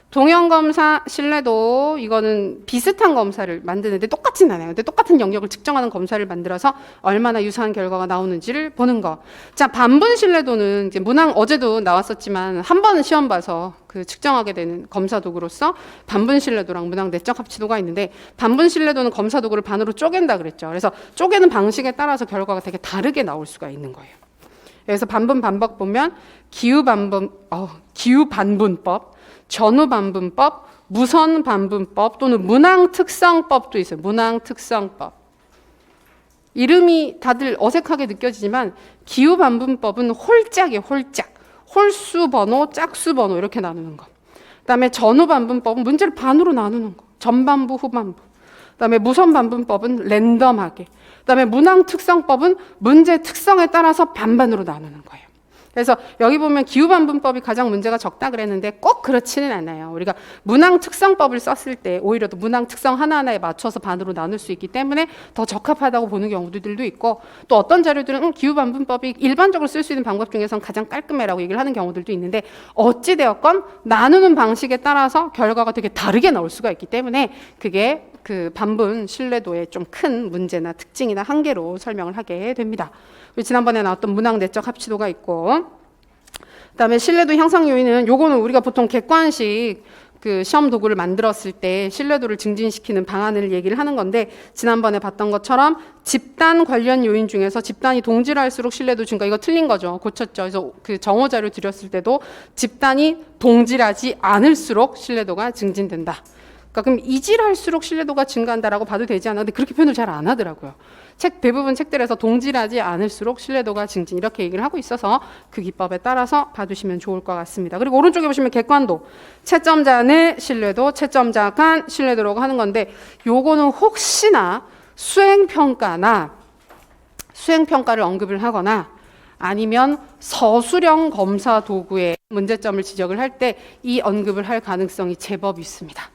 동형검사 신뢰도 이거는 비슷한 검사를 만드는데 똑같진 않아요. 근데 똑같은 영역을 측정하는 검사를 만들어서 얼마나 유사한 결과가 나오는지를 보는 거. 자, 반분 신뢰도는 이제 문항 어제도 나왔었지만 한 번은 시험 봐서 그 측정하게 되는 검사 도구로서 반분 신뢰도랑 문항 내적 합치도가 있는데 반분 신뢰도는 검사 도구를 반으로 쪼갠다 그랬죠. 그래서 쪼개는 방식에 따라서 결과가 되게 다르게 나올 수가 있는 거예요. 그래서 반분 반복 보면 기후 반분법, 전후 반분법, 무선 반분법 또는 문항 특성법도 있어요. 문항 특성법. 이름이 다들 어색하게 느껴지지만 기후 반분법은 홀짝이에요. 홀짝. 홀수 번호, 짝수 번호 이렇게 나누는 거. 그다음에 전후 반분법은 문제를 반으로 나누는 거. 전반부, 후반부. 그다음에 무선 반분법은 랜덤하게. 그다음에 문항 특성법은 문제 특성에 따라서 반반으로 나누는 거예요. 그래서 여기 보면 기후반분법이 가장 문제가 적다 그랬는데 꼭 그렇지는 않아요. 우리가 문항 특성법을 썼을 때 오히려 더 문항 특성 하나하나에 맞춰서 반으로 나눌 수 있기 때문에 더 적합하다고 보는 경우들도 있고 또 어떤 자료들은 기후반분법이 일반적으로 쓸 수 있는 방법 중에서는 가장 깔끔해라고 얘기를 하는 경우들도 있는데 어찌되었건 나누는 방식에 따라서 결과가 되게 다르게 나올 수가 있기 때문에 그게 그 반분 신뢰도의 좀 큰 문제나 특징이나 한계로 설명을 하게 됩니다. 지난번에 나왔던 문항 내적 합치도가 있고 그다음에 신뢰도 향상 요인은 요거는 우리가 보통 객관식 그 시험 도구를 만들었을 때 신뢰도를 증진시키는 방안을 얘기를 하는 건데 지난번에 봤던 것처럼 집단 관련 요인 중에서 집단이 동질할수록 신뢰도 증가 이거 틀린 거죠. 고쳤죠. 그래서 그 정호 자료 드렸을 때도 집단이 동질하지 않을수록 신뢰도가 증진된다. 그러니까 그럼 이질할수록 신뢰도가 증가한다라고 봐도 되지 않아? 근데 그렇게 표현을 잘 안 하더라고요. 대부분 책들에서 동질하지 않을수록 신뢰도가 증진 이렇게 얘기를 하고 있어서 그 기법에 따라서 봐두시면 좋을 것 같습니다. 그리고 오른쪽에 보시면 객관도 채점자 내 신뢰도, 채점자 간 신뢰도라고 하는 건데 요거는 혹시나 수행평가를 언급을 하거나 아니면 서술형 검사 도구의 문제점을 지적을 할 때 이 언급을 할 가능성이 제법 있습니다.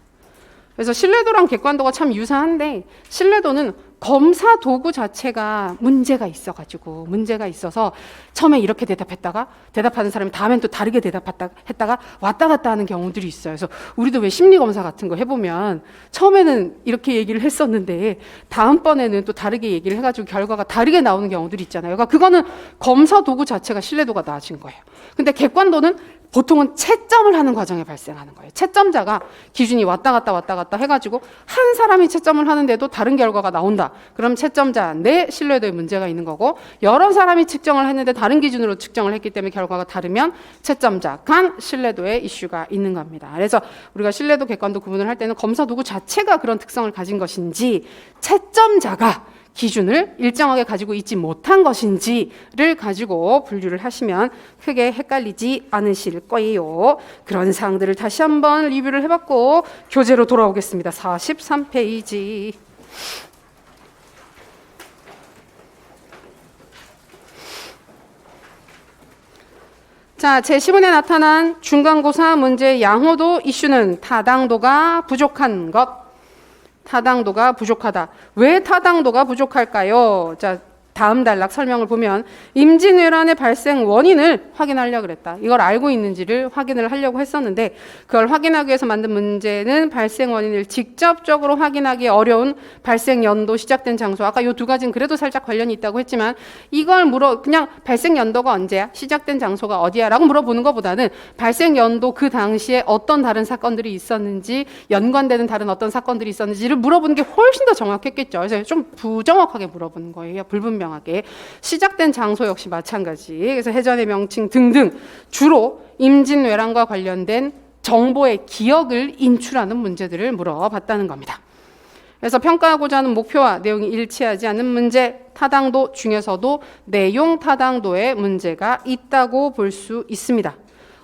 그래서 신뢰도랑 객관도가 참 유사한데 신뢰도는 검사 도구 자체가 문제가 있어서 처음에 이렇게 대답했다가 대답하는 사람이 다음엔 또 다르게 대답했다가 왔다 갔다 하는 경우들이 있어요. 그래서 우리도 왜 심리검사 같은 거 해보면 처음에는 이렇게 얘기를 했었는데 다음번에는 또 다르게 얘기를 해가지고 결과가 다르게 나오는 경우들이 있잖아요. 그러니까 그거는 검사 도구 자체가 신뢰도가 낮은 거예요. 근데 객관도는 보통은 채점을 하는 과정에 발생하는 거예요. 채점자가 기준이 왔다 갔다 해가지고 한 사람이 채점을 하는데도 다른 결과가 나온다. 그럼 채점자 내 신뢰도에 문제가 있는 거고, 여러 사람이 측정을 했는데 다른 기준으로 측정을 했기 때문에 결과가 다르면 채점자 간 신뢰도에 이슈가 있는 겁니다. 그래서 우리가 신뢰도 객관도 구분을 할 때는 검사 도구 자체가 그런 특성을 가진 것인지, 채점자가 기준을 일정하게 가지고 있지 못한 것인지를 가지고 분류를 하시면 크게 헷갈리지 않으실 거예요. 그런 사항들을 다시 한번 리뷰를 해봤고 교재로 돌아오겠습니다. 43페이지. 자, 제10원에 나타난 중간고사 문제 양호도 이슈는 타당도가 부족한 것. 타당도가 부족하다. 왜 타당도가 부족할까요? 자, 다음 단락 설명을 보면 임진왜란의 발생 원인을 확인하려고 그랬다. 이걸 알고 있는지를 확인을 하려고 했었는데, 그걸 확인하기 위해서 만든 문제는 발생 원인을 직접적으로 확인하기 어려운 발생 연도, 시작된 장소. 아까 이 두 가지는 그래도 살짝 관련이 있다고 했지만, 이걸 그냥 발생 연도가 언제야? 시작된 장소가 어디야? 라고 물어보는 것보다는 발생 연도 그 당시에 어떤 다른 사건들이 있었는지, 연관되는 다른 어떤 사건들이 있었는지를 물어보는 게 훨씬 더 정확했겠죠. 그래서 좀 부정확하게 물어보는 거예요. 불분명하게. 시작된 장소 역시 마찬가지. 그래서 해전의 명칭 등등 주로 임진왜란과 관련된 정보의 기억을 인출하는 문제들을 물어봤다는 겁니다. 그래서 평가하고자 하는 목표와 내용이 일치하지 않는 문제, 타당도 중에서도 내용 타당도에 문제가 있다고 볼 수 있습니다.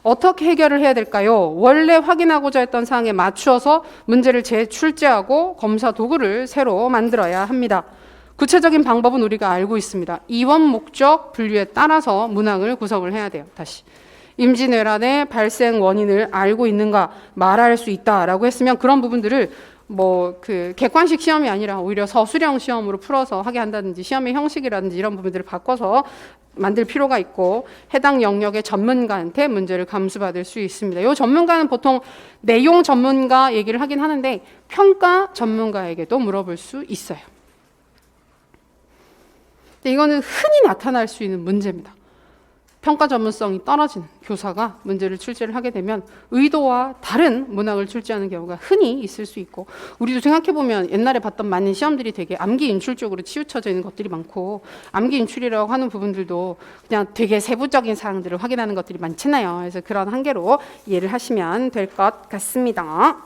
어떻게 해결을 해야 될까요? 원래 확인하고자 했던 사항에 맞추어서 문제를 재출제하고 검사 도구를 새로 만들어야 합니다. 구체적인 방법은 우리가 알고 있습니다. 이원 목적 분류에 따라서 문항을 구성을 해야 돼요. 다시. 임진왜란의 발생 원인을 알고 있는가, 말할 수 있다라고 했으면 그런 부분들을 객관식 시험이 아니라 오히려 서술형 시험으로 풀어서 하게 한다든지, 시험의 형식이라든지 이런 부분들을 바꿔서 만들 필요가 있고, 해당 영역의 전문가한테 문제를 감수받을 수 있습니다. 이 전문가는 보통 내용 전문가 얘기를 하긴 하는데 평가 전문가에게도 물어볼 수 있어요. 이거는 흔히 나타날 수 있는 문제입니다. 평가 전문성이 떨어진 교사가 문제를 출제를 하게 되면 의도와 다른 문항을 출제하는 경우가 흔히 있을 수 있고, 우리도 생각해보면 옛날에 봤던 많은 시험들이 되게 암기 인출 쪽으로 치우쳐져 있는 것들이 많고, 암기 인출이라고 하는 부분들도 그냥 되게 세부적인 사항들을 확인하는 것들이 많잖아요. 그래서 그런 한계로 이해를 하시면 될 것 같습니다.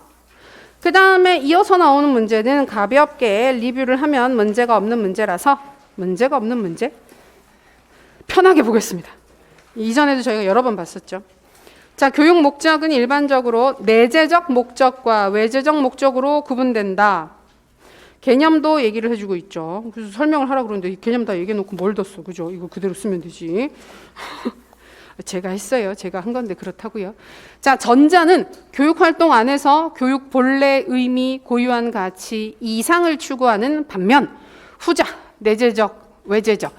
그 다음에 이어서 나오는 문제는 가볍게 리뷰를 하면 문제가 없는 문제라서, 문제가 없는 문제? 편하게 보겠습니다. 이전에도 저희가 여러 번 봤었죠. 자, 교육 목적은 일반적으로 내재적 목적과 외재적 목적으로 구분된다. 개념도 얘기를 해주고 있죠. 그래서 설명을 하라고 그러는데 개념 다 얘기해놓고 뭘 뒀어. 그죠? 이거 그대로 쓰면 되지. 제가 했어요. 제가 한 건데 그렇다고요. 자, 전자는 교육활동 안에서 교육 본래 의미, 고유한 가치 이상을 추구하는 반면, 후자, 내재적, 외재적.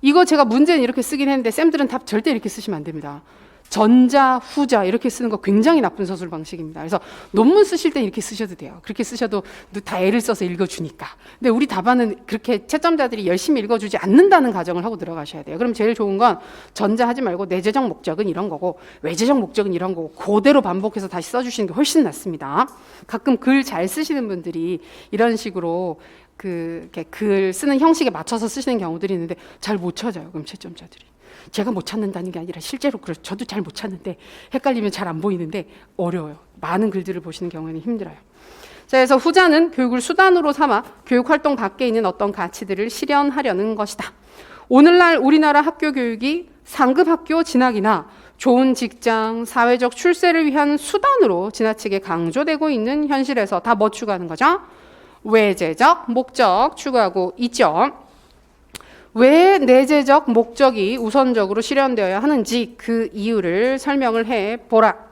이거 제가 문제는 이렇게 쓰긴 했는데 쌤들은 답 절대 이렇게 쓰시면 안 됩니다. 전자, 후자 이렇게 쓰는 거 굉장히 나쁜 서술 방식입니다. 그래서 논문 쓰실 때 이렇게 쓰셔도 돼요. 그렇게 쓰셔도 다 애를 써서 읽어주니까. 근데 우리 답안은 그렇게 채점자들이 열심히 읽어주지 않는다는 가정을 하고 들어가셔야 돼요. 그럼 제일 좋은 건 전자 하지 말고 내재적 목적은 이런 거고 외재적 목적은 이런 거고 그대로 반복해서 다시 써주시는 게 훨씬 낫습니다. 가끔 글 잘 쓰시는 분들이 이런 식으로 글 쓰는 형식에 맞춰서 쓰시는 경우들이 있는데 잘 못 찾아요. 그럼 채점자들이. 제가 못 찾는다는 게 아니라 실제로 저도 잘 못 찾는데 헷갈리면 잘 안 보이는데 어려워요. 많은 글들을 보시는 경우에는 힘들어요. 자, 그래서 후자는 교육을 수단으로 삼아 교육활동 밖에 있는 어떤 가치들을 실현하려는 것이다. 오늘날 우리나라 학교 교육이 상급 학교 진학이나 좋은 직장, 사회적 출세를 위한 수단으로 지나치게 강조되고 있는 현실에서 다 뭐 추구하는 거죠? 외재적 목적 추구하고 있죠. 왜 내재적 목적이 우선적으로 실현되어야 하는지 그 이유를 설명을 해보라.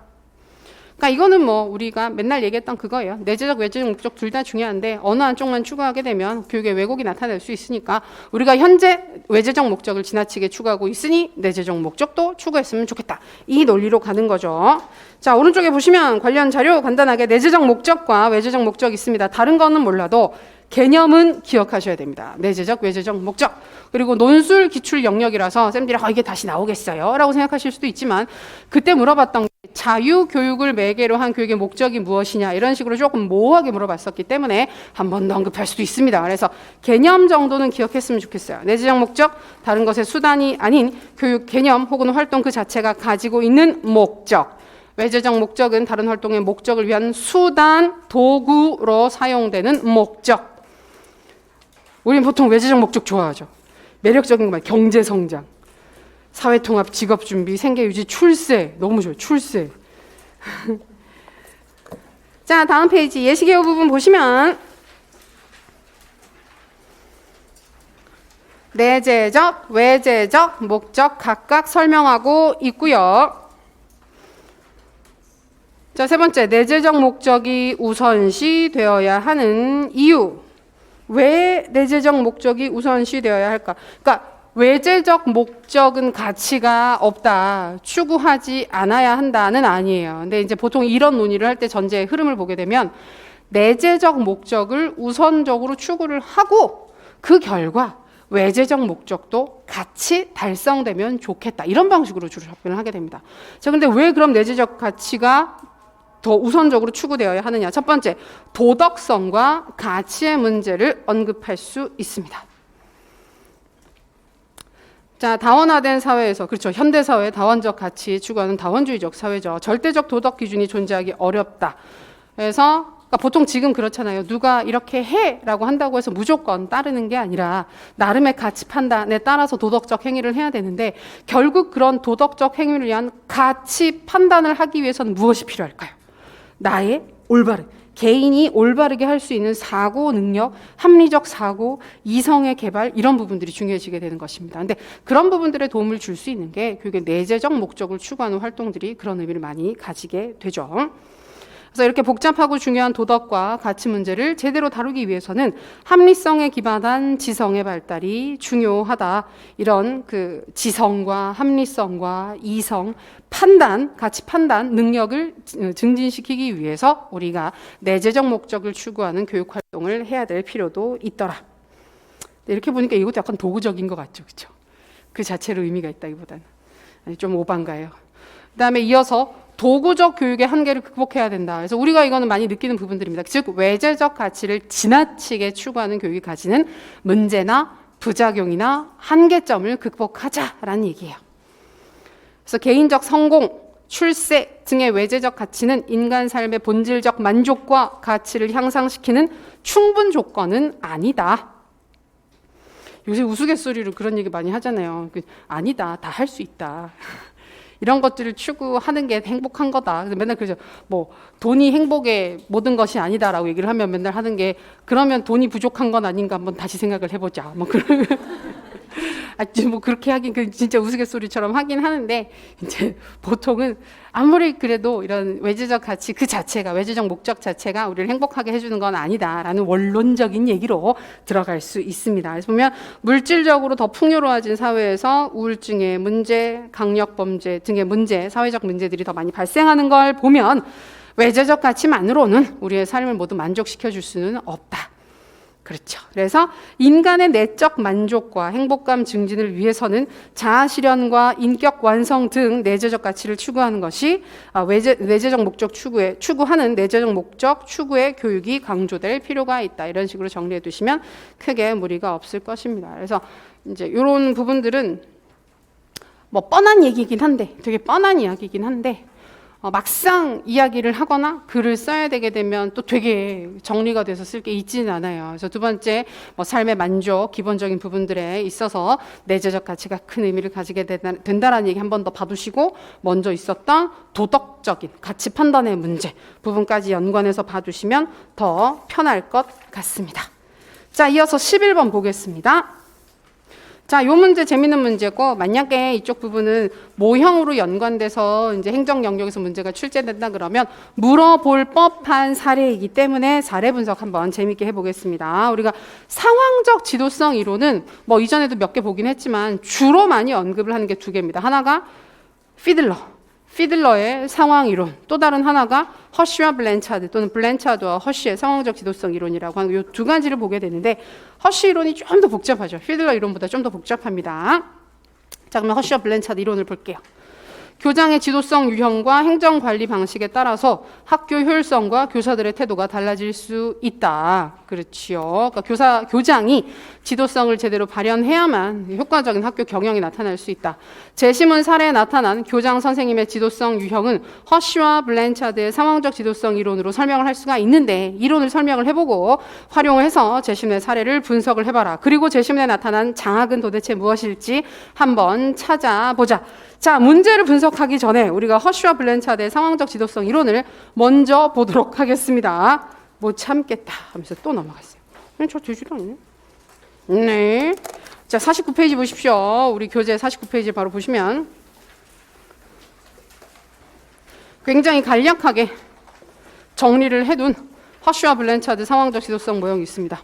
그러니까 이거는 우리가 맨날 얘기했던 그거예요. 내재적, 외재적 목적 둘 다 중요한데 어느 한쪽만 추구하게 되면 교육의 왜곡이 나타날 수 있으니까 우리가 현재 외재적 목적을 지나치게 추구하고 있으니 내재적 목적도 추구했으면 좋겠다. 이 논리로 가는 거죠. 자, 오른쪽에 보시면 관련 자료 간단하게 내재적 목적과 외재적 목적 있습니다. 다른 거는 몰라도 개념은 기억하셔야 됩니다. 내재적, 외재적 목적. 그리고 논술 기출 영역이라서 쌤들이 이게 다시 나오겠어요? 라고 생각하실 수도 있지만 그때 물어봤던 게 자유교육을 매개로 한 교육의 목적이 무엇이냐 이런 식으로 조금 모호하게 물어봤었기 때문에 한 번 더 언급할 수도 있습니다. 그래서 개념 정도는 기억했으면 좋겠어요. 내재적 목적, 다른 것의 수단이 아닌 교육 개념 혹은 활동 그 자체가 가지고 있는 목적. 외재적 목적은 다른 활동의 목적을 위한 수단, 도구로 사용되는 목적. 우리는 보통 외재적 목적 좋아하죠. 매력적인 거 경제성장, 사회통합, 직업준비, 생계유지, 출세. 너무 좋아요. 출세. 자, 다음 페이지 예시개요 부분 보시면 내재적, 외재적 목적 각각 설명하고 있고요. 자, 세 번째, 내재적 목적이 우선시 되어야 하는 이유. 왜 내재적 목적이 우선시 되어야 할까? 그러니까 외재적 목적은 가치가 없다, 추구하지 않아야 한다는 아니에요. 근데 이제 보통 이런 논의를 할 때 전제의 흐름을 보게 되면 내재적 목적을 우선적으로 추구를 하고 그 결과 외재적 목적도 같이 달성되면 좋겠다. 이런 방식으로 주로 접근을 하게 됩니다. 자, 근데 왜 그럼 내재적 가치가 더 우선적으로 추구되어야 하느냐? 첫 번째, 도덕성과 가치의 문제를 언급할 수 있습니다. 자, 다원화된 사회에서, 그렇죠. 현대사회 다원적 가치 추구하는 다원주의적 사회죠. 절대적 도덕 기준이 존재하기 어렵다. 그래서 그러니까 보통 지금 그렇잖아요. 누가 이렇게 해라고 한다고 해서 무조건 따르는 게 아니라 나름의 가치 판단에 따라서 도덕적 행위를 해야 되는데 결국 그런 도덕적 행위를 위한 가치 판단을 하기 위해서는 무엇이 필요할까요? 나의 올바른, 개인이 올바르게 할 수 있는 사고 능력, 합리적 사고, 이성의 개발 이런 부분들이 중요해지게 되는 것입니다. 근데 그런 부분들에 도움을 줄 수 있는 게 교육의 내재적 목적을 추구하는 활동들이 그런 의미를 많이 가지게 되죠. 그래서 이렇게 복잡하고 중요한 도덕과 가치 문제를 제대로 다루기 위해서는 합리성에 기반한 지성의 발달이 중요하다. 이런 그 지성과 합리성과 이성, 판단, 가치 판단 능력을 증진시키기 위해서 우리가 내재적 목적을 추구하는 교육 활동을 해야 될 필요도 있더라. 이렇게 보니까 이것도 약간 도구적인 것 같죠, 그렇죠? 그 자체로 의미가 있다기보다는 좀 오반가예요. 그다음에 이어서 도구적 교육의 한계를 극복해야 된다. 그래서 우리가 이거는 많이 느끼는 부분들입니다. 즉 외재적 가치를 지나치게 추구하는 교육이 가지는 문제나 부작용이나 한계점을 극복하자라는 얘기예요. 그래서 개인적 성공, 출세 등의 외재적 가치는 인간 삶의 본질적 만족과 가치를 향상시키는 충분 조건은 아니다. 요새 우스갯소리로 그런 얘기 많이 하잖아요. 아니다, 다 할 수 있다. 이런 것들을 추구하는 게 행복한 거다. 그래서 맨날 그러죠. 뭐 돈이 행복의 모든 것이 아니다라고 얘기를 하면 맨날 하는 게 그러면 돈이 부족한 건 아닌가 한번 다시 생각을 해보자. 뭐 그런 뭐 그렇게 하긴 진짜 우스갯소리처럼 하긴 하는데 이제 보통은 아무리 그래도 이런 외재적 가치 그 자체가 외재적 목적 자체가 우리를 행복하게 해주는 건 아니다라는 원론적인 얘기로 들어갈 수 있습니다. 그래서 보면 물질적으로 더 풍요로워진 사회에서 우울증의 문제, 강력범죄 등의 문제, 사회적 문제들이 더 많이 발생하는 걸 보면 외재적 가치만으로는 우리의 삶을 모두 만족시켜 줄 수는 없다. 그렇죠. 그래서 인간의 내적 만족과 행복감 증진을 위해서는 자아실현과 인격 완성 등 내재적 가치를 추구하는 것이 외재적 목적 추구하는 내재적 목적 추구의 교육이 강조될 필요가 있다. 이런 식으로 정리해 두시면 크게 무리가 없을 것입니다. 그래서 이제 이런 부분들은 뭐 뻔한 얘기긴 한데 되게 뻔한 이야기긴 한데 막상 이야기를 하거나 글을 써야 되게 되면 또 되게 정리가 돼서 쓸 게 있지는 않아요. 그래서 두 번째, 뭐 삶의 만족, 기본적인 부분들에 있어서 내재적 가치가 큰 의미를 가지게 된다라는 얘기 한 번 더 봐두시고 먼저 있었던 도덕적인 가치 판단의 문제 부분까지 연관해서 봐두시면 더 편할 것 같습니다. 자, 이어서 11번 보겠습니다. 자, 요 문제 재밌는 문제고 만약에 이쪽 부분은 모형으로 연관돼서 이제 행정 영역에서 문제가 출제된다 그러면 물어볼 법한 사례이기 때문에 사례 분석 한번 재밌게 해보겠습니다. 우리가 상황적 지도성 이론은 뭐 이전에도 몇 개 보긴 했지만 주로 많이 언급을 하는 게 두 개입니다. 하나가 피들러의 상황 이론, 또 다른 하나가 허쉬와 블랜차드 또는 블랜차드와 허쉬의 상황적 지도성 이론이라고 하는 이 두 가지를 보게 되는데 허쉬 이론이 좀 더 복잡하죠. 피들러 이론보다 좀 더 복잡합니다. 자, 그러면 허쉬와 블랜차드 이론을 볼게요. 교장의 지도성 유형과 행정관리 방식에 따라서 학교 효율성과 교사들의 태도가 달라질 수 있다. 그렇지요. 그러니까 교장이 지도성을 제대로 발현해야만 효과적인 학교 경영이 나타날 수 있다. 제시문 사례에 나타난 교장 선생님의 지도성 유형은 허쉬와 블랜차드의 상황적 지도성 이론으로 설명을 할 수가 있는데 이론을 설명을 해보고 활용을 해서 제시문의 사례를 분석을 해봐라. 그리고 제시문에 나타난 장학은 도대체 무엇일지 한번 찾아보자. 자, 문제를 분석하기 전에 우리가 허쉬와 블랜차드의 상황적 지도성 이론을 먼저 보도록 하겠습니다. 못 참겠다 하면서 또 넘어갔어요. 저 되지도 않네. 네. 자, 49페이지 보십시오. 우리 교재 49페이지 바로 보시면 굉장히 간략하게 정리를 해둔 허쉬와 블랜차드 상황적 지도성 모형이 있습니다.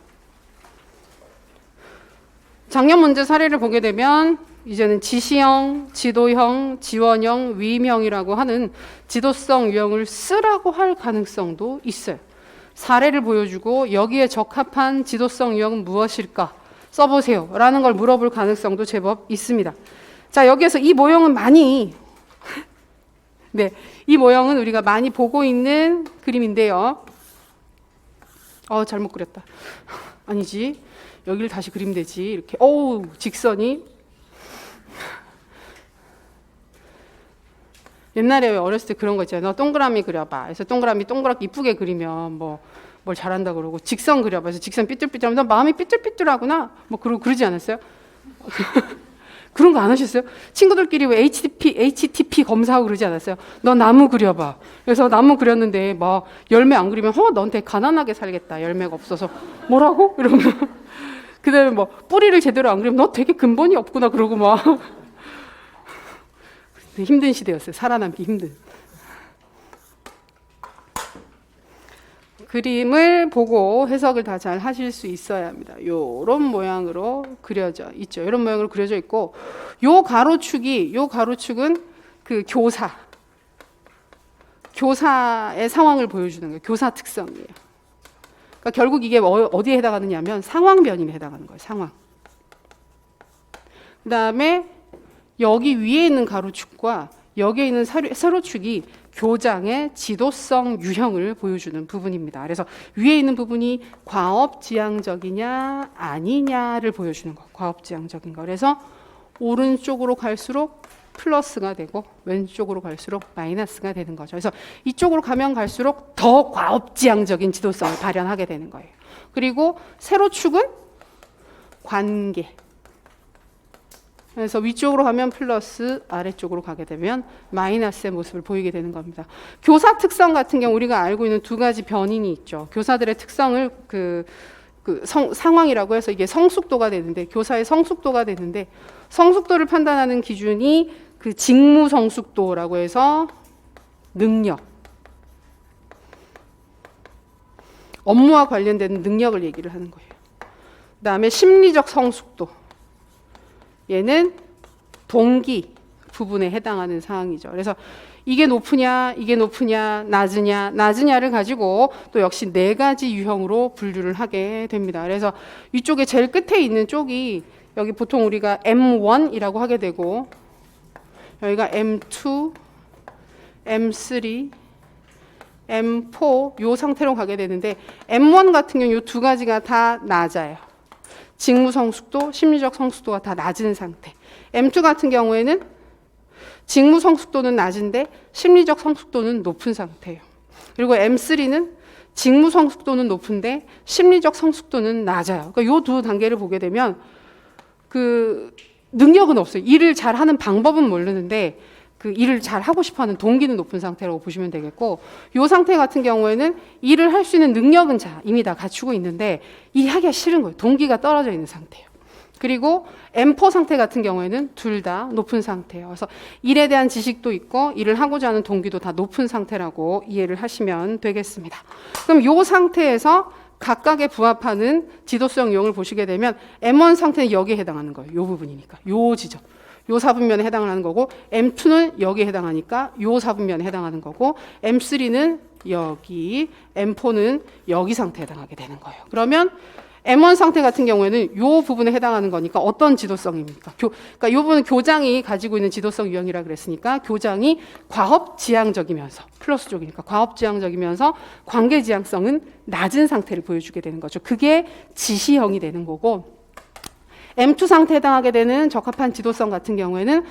작년 문제 사례를 보게 되면 이제는 지시형, 지도형, 지원형, 위임형이라고 하는 지도성 유형을 쓰라고 할 가능성도 있어요. 사례를 보여주고 여기에 적합한 지도성 유형은 무엇일까 써보세요 라는 걸 물어볼 가능성도 제법 있습니다. 자, 여기에서 이 모형은 많이 네, 이 모형은 우리가 많이 보고 있는 그림인데요. 잘못 그렸다. 아니지. 여기를 다시 그리면 되지. 이렇게 직선이 옛날에 어렸을 때 그런 거 있잖아요. 너 동그라미 그려봐. 그래서 동그라미 동그랗게 이쁘게 그리면 뭘 잘한다 그러고 직선 그려봐. 그래서 직선 삐뚤삐뚤하면 너 마음이 삐뚤삐뚤하구나. 그러지 않았어요? 그런 거 안 하셨어요? 친구들끼리 왜 HTP 검사하고 그러지 않았어요? 너 나무 그려봐. 그래서 나무 그렸는데 열매 안 그리면 넌 되게 가난하게 살겠다. 열매가 없어서. 뭐라고? 이러면 그다음에 뿌리를 제대로 안 그리면 너 되게 근본이 없구나. 그러고 힘든 시대였어요. 살아남기 힘든. 그림을 보고 해석을 다 잘 하실 수 있어야 합니다. 요런 모양으로 그려져 있죠. 이런 모양으로 그려져 있고 요 가로축은 그 교사의 상황을 보여주는 거예요. 교사 특성이에요. 그러니까 결국 이게 어디에 해당하느냐 하면 상황 변인에 해당하는 거예요. 상황. 그 다음에 여기 위에 있는 가로축과 여기에 있는 세로축이 교장의 지도성 유형을 보여주는 부분입니다. 그래서 위에 있는 부분이 과업지향적이냐 아니냐를 보여주는 거. 과업지향적인 거. 그래서 오른쪽으로 갈수록 플러스가 되고 왼쪽으로 갈수록 마이너스가 되는 거죠. 그래서 이쪽으로 가면 갈수록 더 과업지향적인 지도성을 발현하게 되는 거예요. 그리고 세로축은 관계. 그래서 위쪽으로 가면 플러스, 아래쪽으로 가게 되면 마이너스의 모습을 보이게 되는 겁니다. 교사 특성 같은 경우 우리가 알고 있는 두 가지 변인이 있죠. 교사들의 특성을 상황이라고 해서 이게 성숙도가 되는데, 교사의 성숙도가 되는데, 성숙도를 판단하는 기준이 그 직무 성숙도라고 해서 능력, 업무와 관련된 능력을 얘기를 하는 거예요. 그 다음에 심리적 성숙도, 얘는 동기 부분에 해당하는 사항이죠. 그래서 이게 높으냐, 낮으냐를 가지고 또 역시 네 가지 유형으로 분류를 하게 됩니다. 그래서 이쪽에 제일 끝에 있는 쪽이 여기 보통 우리가 M1이라고 하게 되고 여기가 M2, M3, M4 요 상태로 가게 되는데 M1 같은 경우 이 두 가지가 다 낮아요. 직무 성숙도, 심리적 성숙도가 다 낮은 상태. M2 같은 경우에는 직무 성숙도는 낮은데 심리적 성숙도는 높은 상태예요. 그리고 M3는 직무 성숙도는 높은데 심리적 성숙도는 낮아요. 그러니까 이 두 단계를 보게 되면 그 능력은 없어요. 일을 잘하는 방법은 모르는데 그 일을 잘 하고 싶어하는 동기는 높은 상태라고 보시면 되겠고, 이 상태 같은 경우에는 일을 할 수 있는 능력은 이미 다 갖추고 있는데 일하기가 싫은 거예요. 동기가 떨어져 있는 상태예요. 그리고 M4 상태 같은 경우에는 둘 다 높은 상태예요. 그래서 일에 대한 지식도 있고 일을 하고자 하는 동기도 다 높은 상태라고 이해를 하시면 되겠습니다. 그럼 이 상태에서 각각에 부합하는 지도성 유형을 보시게 되면 M1 상태는 여기에 해당하는 거예요. 이 부분이니까. 요 지점. 요 사분면에 해당하는 거고, M2는 여기에 해당하니까 요 사분면에 해당하는 거고, M3는 여기, M4는 여기 상태에 해당하게 되는 거예요. 그러면 M1 상태 같은 경우에는 요 부분에 해당하는 거니까 어떤 지도성입니까? 그러니까 요 부분은 교장이 가지고 있는 지도성 유형이라 그랬으니까 교장이 과업지향적이면서 플러스 쪽이니까 과업지향적이면서 관계지향성은 낮은 상태를 보여주게 되는 거죠. 그게 지시형이 되는 거고 M2 상태에 해당하게 되는 적합한 지도성 같은 경우에는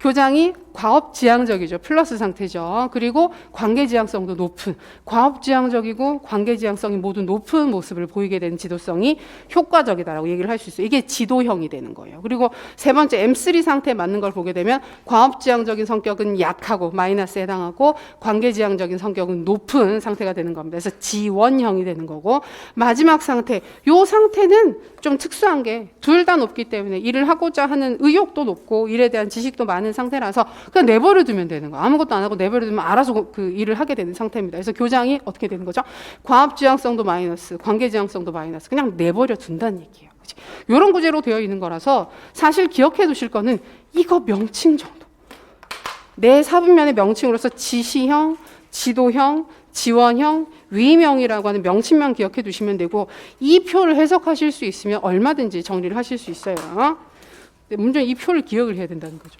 교장이 과업지향적이죠. 플러스 상태죠. 그리고 관계지향성도 높은, 과업지향적이고 관계지향성이 모두 높은 모습을 보이게 되는 지도성이 효과적이다라고 얘기를 할 수 있어요. 이게 지도형이 되는 거예요. 그리고 세 번째 M3 상태에 맞는 걸 보게 되면 과업지향적인 성격은 약하고 마이너스에 해당하고 관계지향적인 성격은 높은 상태가 되는 겁니다. 그래서 G1형이 되는 거고 마지막 상태, 요 상태는 좀 특수한 게 둘 다 높기 때문에 일을 하고자 하는 의욕도 높고 일에 대한 지식도 많은 상태라서 그냥 내버려 두면 되는 거예요. 아무것도 안 하고 내버려 두면 알아서 그 일을 하게 되는 상태입니다. 그래서 교장이 어떻게 되는 거죠? 과업지향성도 마이너스, 관계지향성도 마이너스, 그냥 내버려 둔다는 얘기예요. 이런 구제로 되어 있는 거라서 사실 기억해 두실 거는 이거 명칭 정도. 내 사분면의 명칭으로서 지시형, 지도형, 지원형, 위임형이라고 하는 명칭만 기억해 두시면 되고 이 표를 해석하실 수 있으면 얼마든지 정리를 하실 수 있어요. 문제는 이 표를 기억을 해야 된다는 거죠.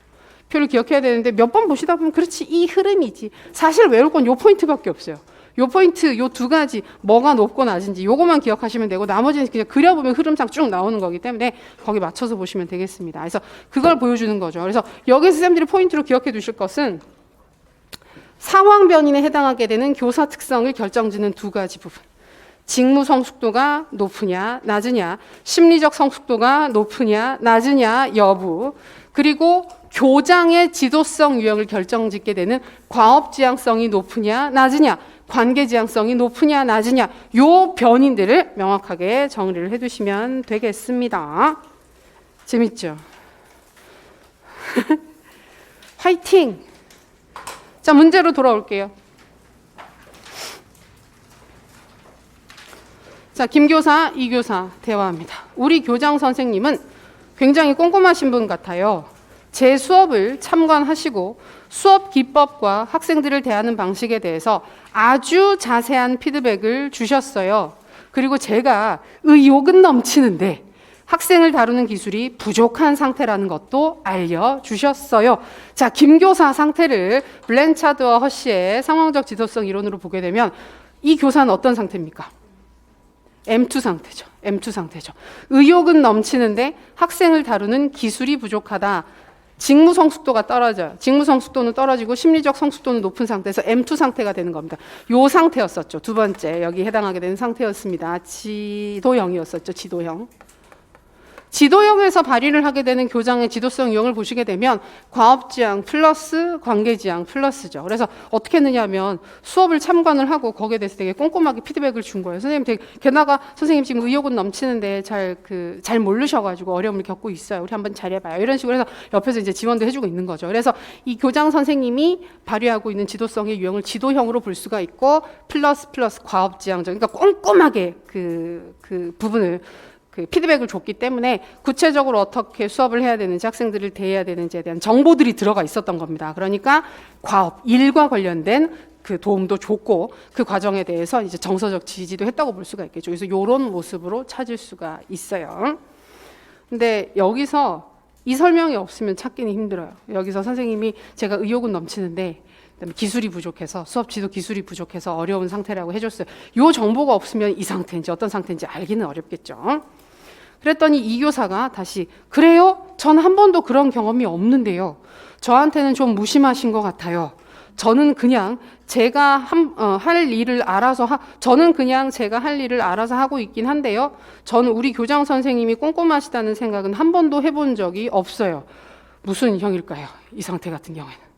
표를 기억해야 되는데 몇 번 보시다 보면 그렇지 이 흐름이지. 사실 외울 건 요 포인트밖에 없어요. 요 포인트 요 두 가지 뭐가 높고 낮은지 요거만 기억하시면 되고 나머지는 그냥 그려보면 흐름상 쭉 나오는 거기 때문에 거기 맞춰서 보시면 되겠습니다. 그래서 그걸 보여주는 거죠. 그래서 여기서 쌤들이 포인트로 기억해 두실 것은 상황 변인에 해당하게 되는 교사 특성을 결정짓는 두 가지 부분. 직무 성숙도가 높으냐 낮으냐, 심리적 성숙도가 높으냐 낮으냐 여부, 그리고 교장의 지도성 유형을 결정짓게 되는 과업지향성이 높으냐 낮으냐, 관계지향성이 높으냐 낮으냐, 요 변인들을 명확하게 정리를 해두시면 되겠습니다. 재밌죠? 화이팅! 자, 문제로 돌아올게요. 자, 김 교사, 이 교사 대화합니다. 우리 교장 선생님은 굉장히 꼼꼼하신 분 같아요. 제 수업을 참관하시고 수업 기법과 학생들을 대하는 방식에 대해서 아주 자세한 피드백을 주셨어요. 그리고 제가 의욕은 넘치는데 학생을 다루는 기술이 부족한 상태라는 것도 알려주셨어요. 자, 김 교사 상태를 블렌차드와 허쉬의 상황적 지도성 이론으로 보게 되면 이 교사는 어떤 상태입니까? M2 상태죠. M2 상태죠. 의욕은 넘치는데 학생을 다루는 기술이 부족하다. 직무 성숙도가 떨어져요. 직무 성숙도는 떨어지고 심리적 성숙도는 높은 상태에서 M2 상태가 되는 겁니다. 요 상태였었죠. 두 번째 여기 해당하게 되는 상태였습니다. 지도형이었었죠. 지도형. 지도형에서 발휘를 하게 되는 교장의 지도성 유형을 보시게 되면 과업지향 플러스 관계지향 플러스죠. 그래서 어떻게 했느냐 하면 수업을 참관을 하고 거기에 대해서 되게 꼼꼼하게 피드백을 준 거예요. 선생님 되게, 게다가 선생님 지금 의욕은 넘치는데 잘 모르셔가지고 어려움을 겪고 있어요. 우리 한번 잘해봐요. 이런 식으로 해서 옆에서 이제 지원도 해주고 있는 거죠. 그래서 이 교장 선생님이 발휘하고 있는 지도성의 유형을 지도형으로 볼 수가 있고 플러스 과업지향적, 그러니까 꼼꼼하게 그 부분을 피드백을 줬기 때문에 구체적으로 어떻게 수업을 해야 되는지 학생들을 대해야 되는지에 대한 정보들이 들어가 있었던 겁니다. 그러니까 과업, 일과 관련된 그 도움도 줬고 그 과정에 대해서 이제 정서적 지지도 했다고 볼 수가 있겠죠. 그래서 이런 모습으로 찾을 수가 있어요. 근데 여기서 이 설명이 없으면 찾기는 힘들어요. 여기서 선생님이 제가 의욕은 넘치는데 그다음에 기술이 부족해서 수업 지도 기술이 부족해서 어려운 상태라고 해줬어요. 이 정보가 없으면 이 상태인지 어떤 상태인지 알기는 어렵겠죠. 그랬더니 이 교사가 다시 그래요? 전 한 번도 그런 경험이 없는데요. 저한테는 좀 무심하신 것 같아요. 저는 그냥 제가 할 일을 알아서 저는 그냥 제가 할 일을 알아서 하고 있긴 한데요. 저는 우리 교장 선생님이 꼼꼼하시다는 생각은 한 번도 해본 적이 없어요. 무슨 형일까요? 이 상태 같은 경우에는.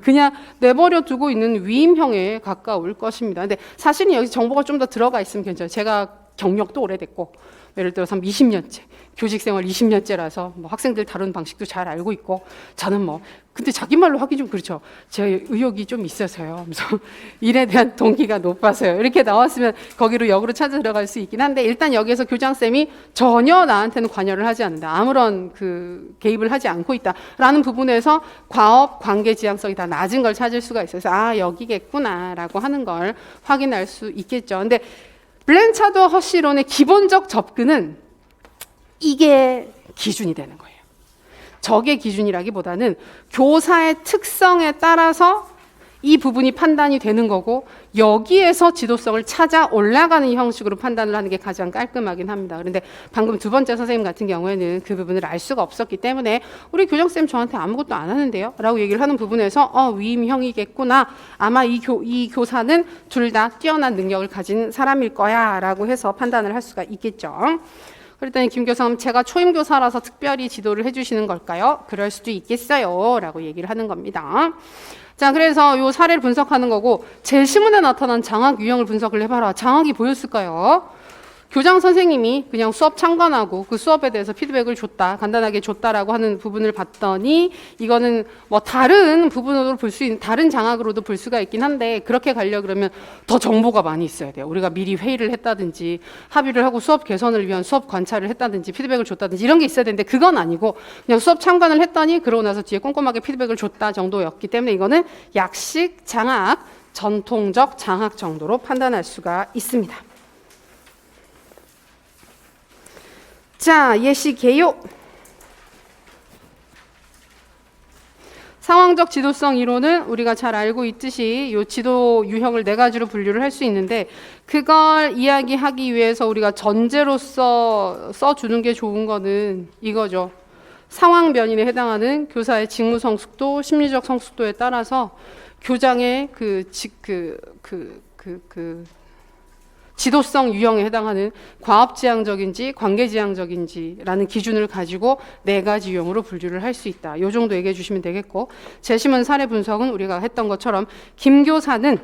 그냥 내버려 두고 있는 위임형에 가까울 것입니다. 근데 사실은 여기 정보가 좀 더 들어가 있으면 괜찮아요. 제가 경력도 오래됐고 예를 들어서 20년째 교직생활 20년째라서 뭐 학생들 다루는 방식도 잘 알고 있고 저는 근데 자기 말로 하기 좀 그렇죠. 제 의욕이 좀 있어서요. 그래서 일에 대한 동기가 높아서요. 이렇게 나왔으면 거기로 역으로 찾아 들어갈 수 있긴 한데 일단 여기에서 교장쌤이 전혀 나한테는 관여를 하지 않는다. 아무런 개입을 하지 않고 있다라는 부분에서 과업 관계 지향성이 다 낮은 걸 찾을 수가 있어서 여기겠구나라고 하는 걸 확인할 수 있겠죠. 근데 블렌차드와 허쉬 이론의 기본적 접근은 이게 기준이 되는 거예요. 적의 기준이라기보다는 교사의 특성에 따라서 이 부분이 판단이 되는 거고 여기에서 지도성을 찾아 올라가는 형식으로 판단을 하는 게 가장 깔끔하긴 합니다. 그런데 방금 두 번째 선생님 같은 경우에는 그 부분을 알 수가 없었기 때문에 우리 교장쌤 저한테 아무것도 안 하는데요? 라고 얘기를 하는 부분에서 위임형이겠구나. 아마 이 교사는 둘 다 뛰어난 능력을 가진 사람일 거야 라고 해서 판단을 할 수가 있겠죠. 그랬더니 김 교사는 제가 초임교사라서 특별히 지도를 해주시는 걸까요? 그럴 수도 있겠어요 라고 얘기를 하는 겁니다. 자, 그래서 요 사례를 분석하는 거고 제시문에 나타난 장학 유형을 분석을 해봐라. 장학이 보였을까요? 교장 선생님이 그냥 수업 참관하고 그 수업에 대해서 피드백을 줬다, 간단하게 줬다라고 하는 부분을 봤더니 이거는 뭐 다른 부분으로 볼 수 있는 다른 장학으로도 볼 수가 있긴 한데 그렇게 가려 그러면 더 정보가 많이 있어야 돼요. 우리가 미리 회의를 했다든지 합의를 하고 수업 개선을 위한 수업 관찰을 했다든지 피드백을 줬다든지 이런 게 있어야 되는데 그건 아니고 그냥 수업 참관을 했더니 그러고 나서 뒤에 꼼꼼하게 피드백을 줬다 정도였기 때문에 이거는 약식 장학, 전통적 장학 정도로 판단할 수가 있습니다. 자, 예시 개요. 상황적 지도성 이론은 우리가 잘 알고 있듯이 이 지도 유형을 네 가지로 분류를 할 수 있는데 그걸 이야기하기 위해서 우리가 전제로서 써주는 게 좋은 거는 이거죠. 상황 변인에 해당하는 교사의 직무 성숙도, 심리적 성숙도에 따라서 교장의 지도성 유형에 해당하는 과업지향적인지 관계지향적인지라는 기준을 가지고 네 가지 유형으로 분류를 할 수 있다. 이 정도 얘기해 주시면 되겠고 제시문 사례 분석은 우리가 했던 것처럼 김 교사는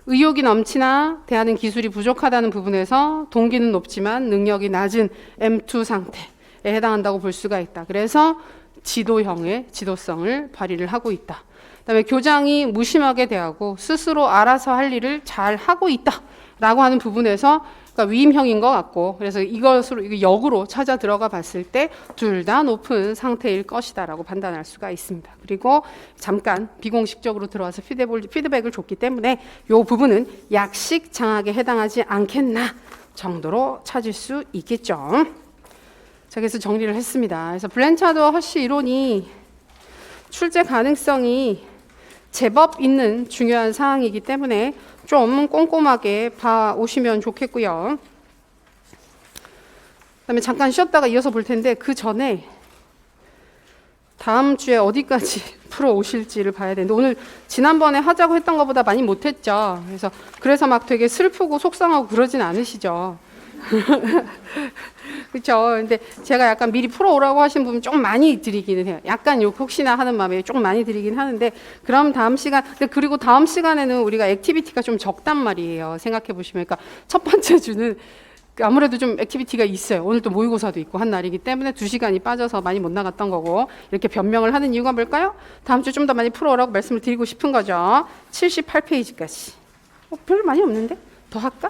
의욕이 넘치나 대하는 기술이 부족하다는 부분에서 동기는 높지만 능력이 낮은 M2 상태에 해당한다고 볼 수가 있다. 그래서 지도형의 지도성을 발휘를 하고 있다. 그다음에 교장이 무심하게 대하고 스스로 알아서 할 일을 잘 하고 있다. 라고 하는 부분에서 그러니까 위임형인 것 같고 그래서 이것으로 역으로 찾아 들어가 봤을 때 둘 다 높은 상태일 것이다 라고 판단할 수가 있습니다. 그리고 잠깐 비공식적으로 들어와서 피드백을 줬기 때문에 이 부분은 약식 장학에 해당하지 않겠나 정도로 찾을 수 있겠죠. 자, 그래서 정리를 했습니다. 그래서 블렌차드와 허쉬 이론이 출제 가능성이 제법 있는 중요한 사항이기 때문에 좀 꼼꼼하게 봐 오시면 좋겠고요. 그다음에 잠깐 쉬었다가 이어서 볼 텐데 그 전에 다음 주에 어디까지 풀어 오실지를 봐야 되는데 오늘 지난번에 하자고 했던 것보다 많이 못했죠. 그래서 막 되게 슬프고 속상하고 그러진 않으시죠. 그렇죠. 근데 제가 약간 미리 풀어오라고 하신 부분 좀 많이 드리기는 해요. 약간 혹시나 하는 마음에 조금 많이 드리긴 하는데 그럼 다음 시간 그리고 다음 시간에는 우리가 액티비티가 좀 적단 말이에요. 생각해 보시면 그러니까 첫 번째 주는 아무래도 좀 액티비티가 있어요. 오늘 또 모의고사도 있고 한 날이기 때문에 2시간이 빠져서 많이 못 나갔던 거고 이렇게 변명을 하는 이유가 뭘까요? 다음 주 좀 더 많이 풀어오라고 말씀을 드리고 싶은 거죠. 78페이지까지. 별로 많이 없는데? 더 할까?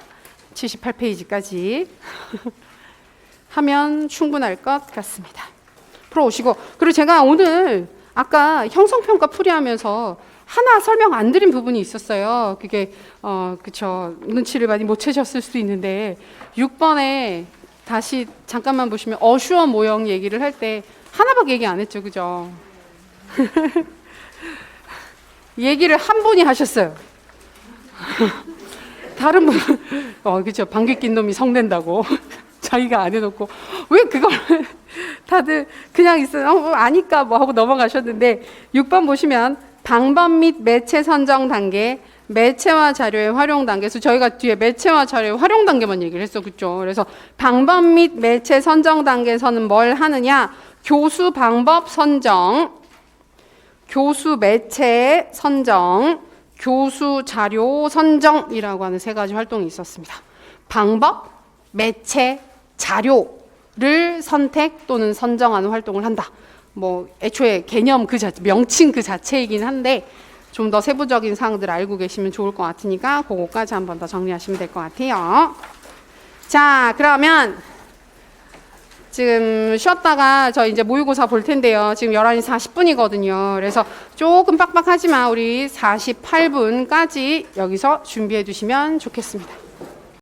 78페이지까지 하면 충분할 것 같습니다. 풀어오시고 그리고 제가 오늘 아까 형성평가 풀이하면서 하나 설명 안 드린 부분이 있었어요. 그게 그쵸 눈치를 많이 못 채셨을 수도 있는데 6번에 다시 잠깐만 보시면 어슈어 모형 얘기를 할 때 하나밖에 얘기 안 했죠. 그죠? 얘기를 한 분이 하셨어요. 다른 분, 그죠. 방귀 낀 놈이 성낸다고. 자기가 안 해놓고, 왜 그걸 다들 그냥 있어요. 아니까 뭐 하고 넘어가셨는데, 6번 보시면, 방법 및 매체 선정 단계, 매체와 자료의 활용 단계. 그래서 저희가 뒤에 매체와 자료의 활용 단계만 얘기를 했어. 그죠. 그래서 방법 및 매체 선정 단계에서는 뭘 하느냐? 교수 방법 선정, 교수 매체 선정, 교수 자료 선정이라고 하는 세 가지 활동이 있었습니다. 방법, 매체, 자료를 선택 또는 선정하는 활동을 한다. 뭐 애초에 개념 그 자체, 명칭 그 자체이긴 한데 좀 더 세부적인 사항들 알고 계시면 좋을 것 같으니까 그거까지 한 번 더 정리하시면 될 것 같아요. 자, 그러면 지금 쉬었다가 저 이제 모의고사 볼 텐데요. 지금 11시 40분이거든요. 그래서 조금 빡빡하지만 우리 48분까지 여기서 준비해 두시면 좋겠습니다.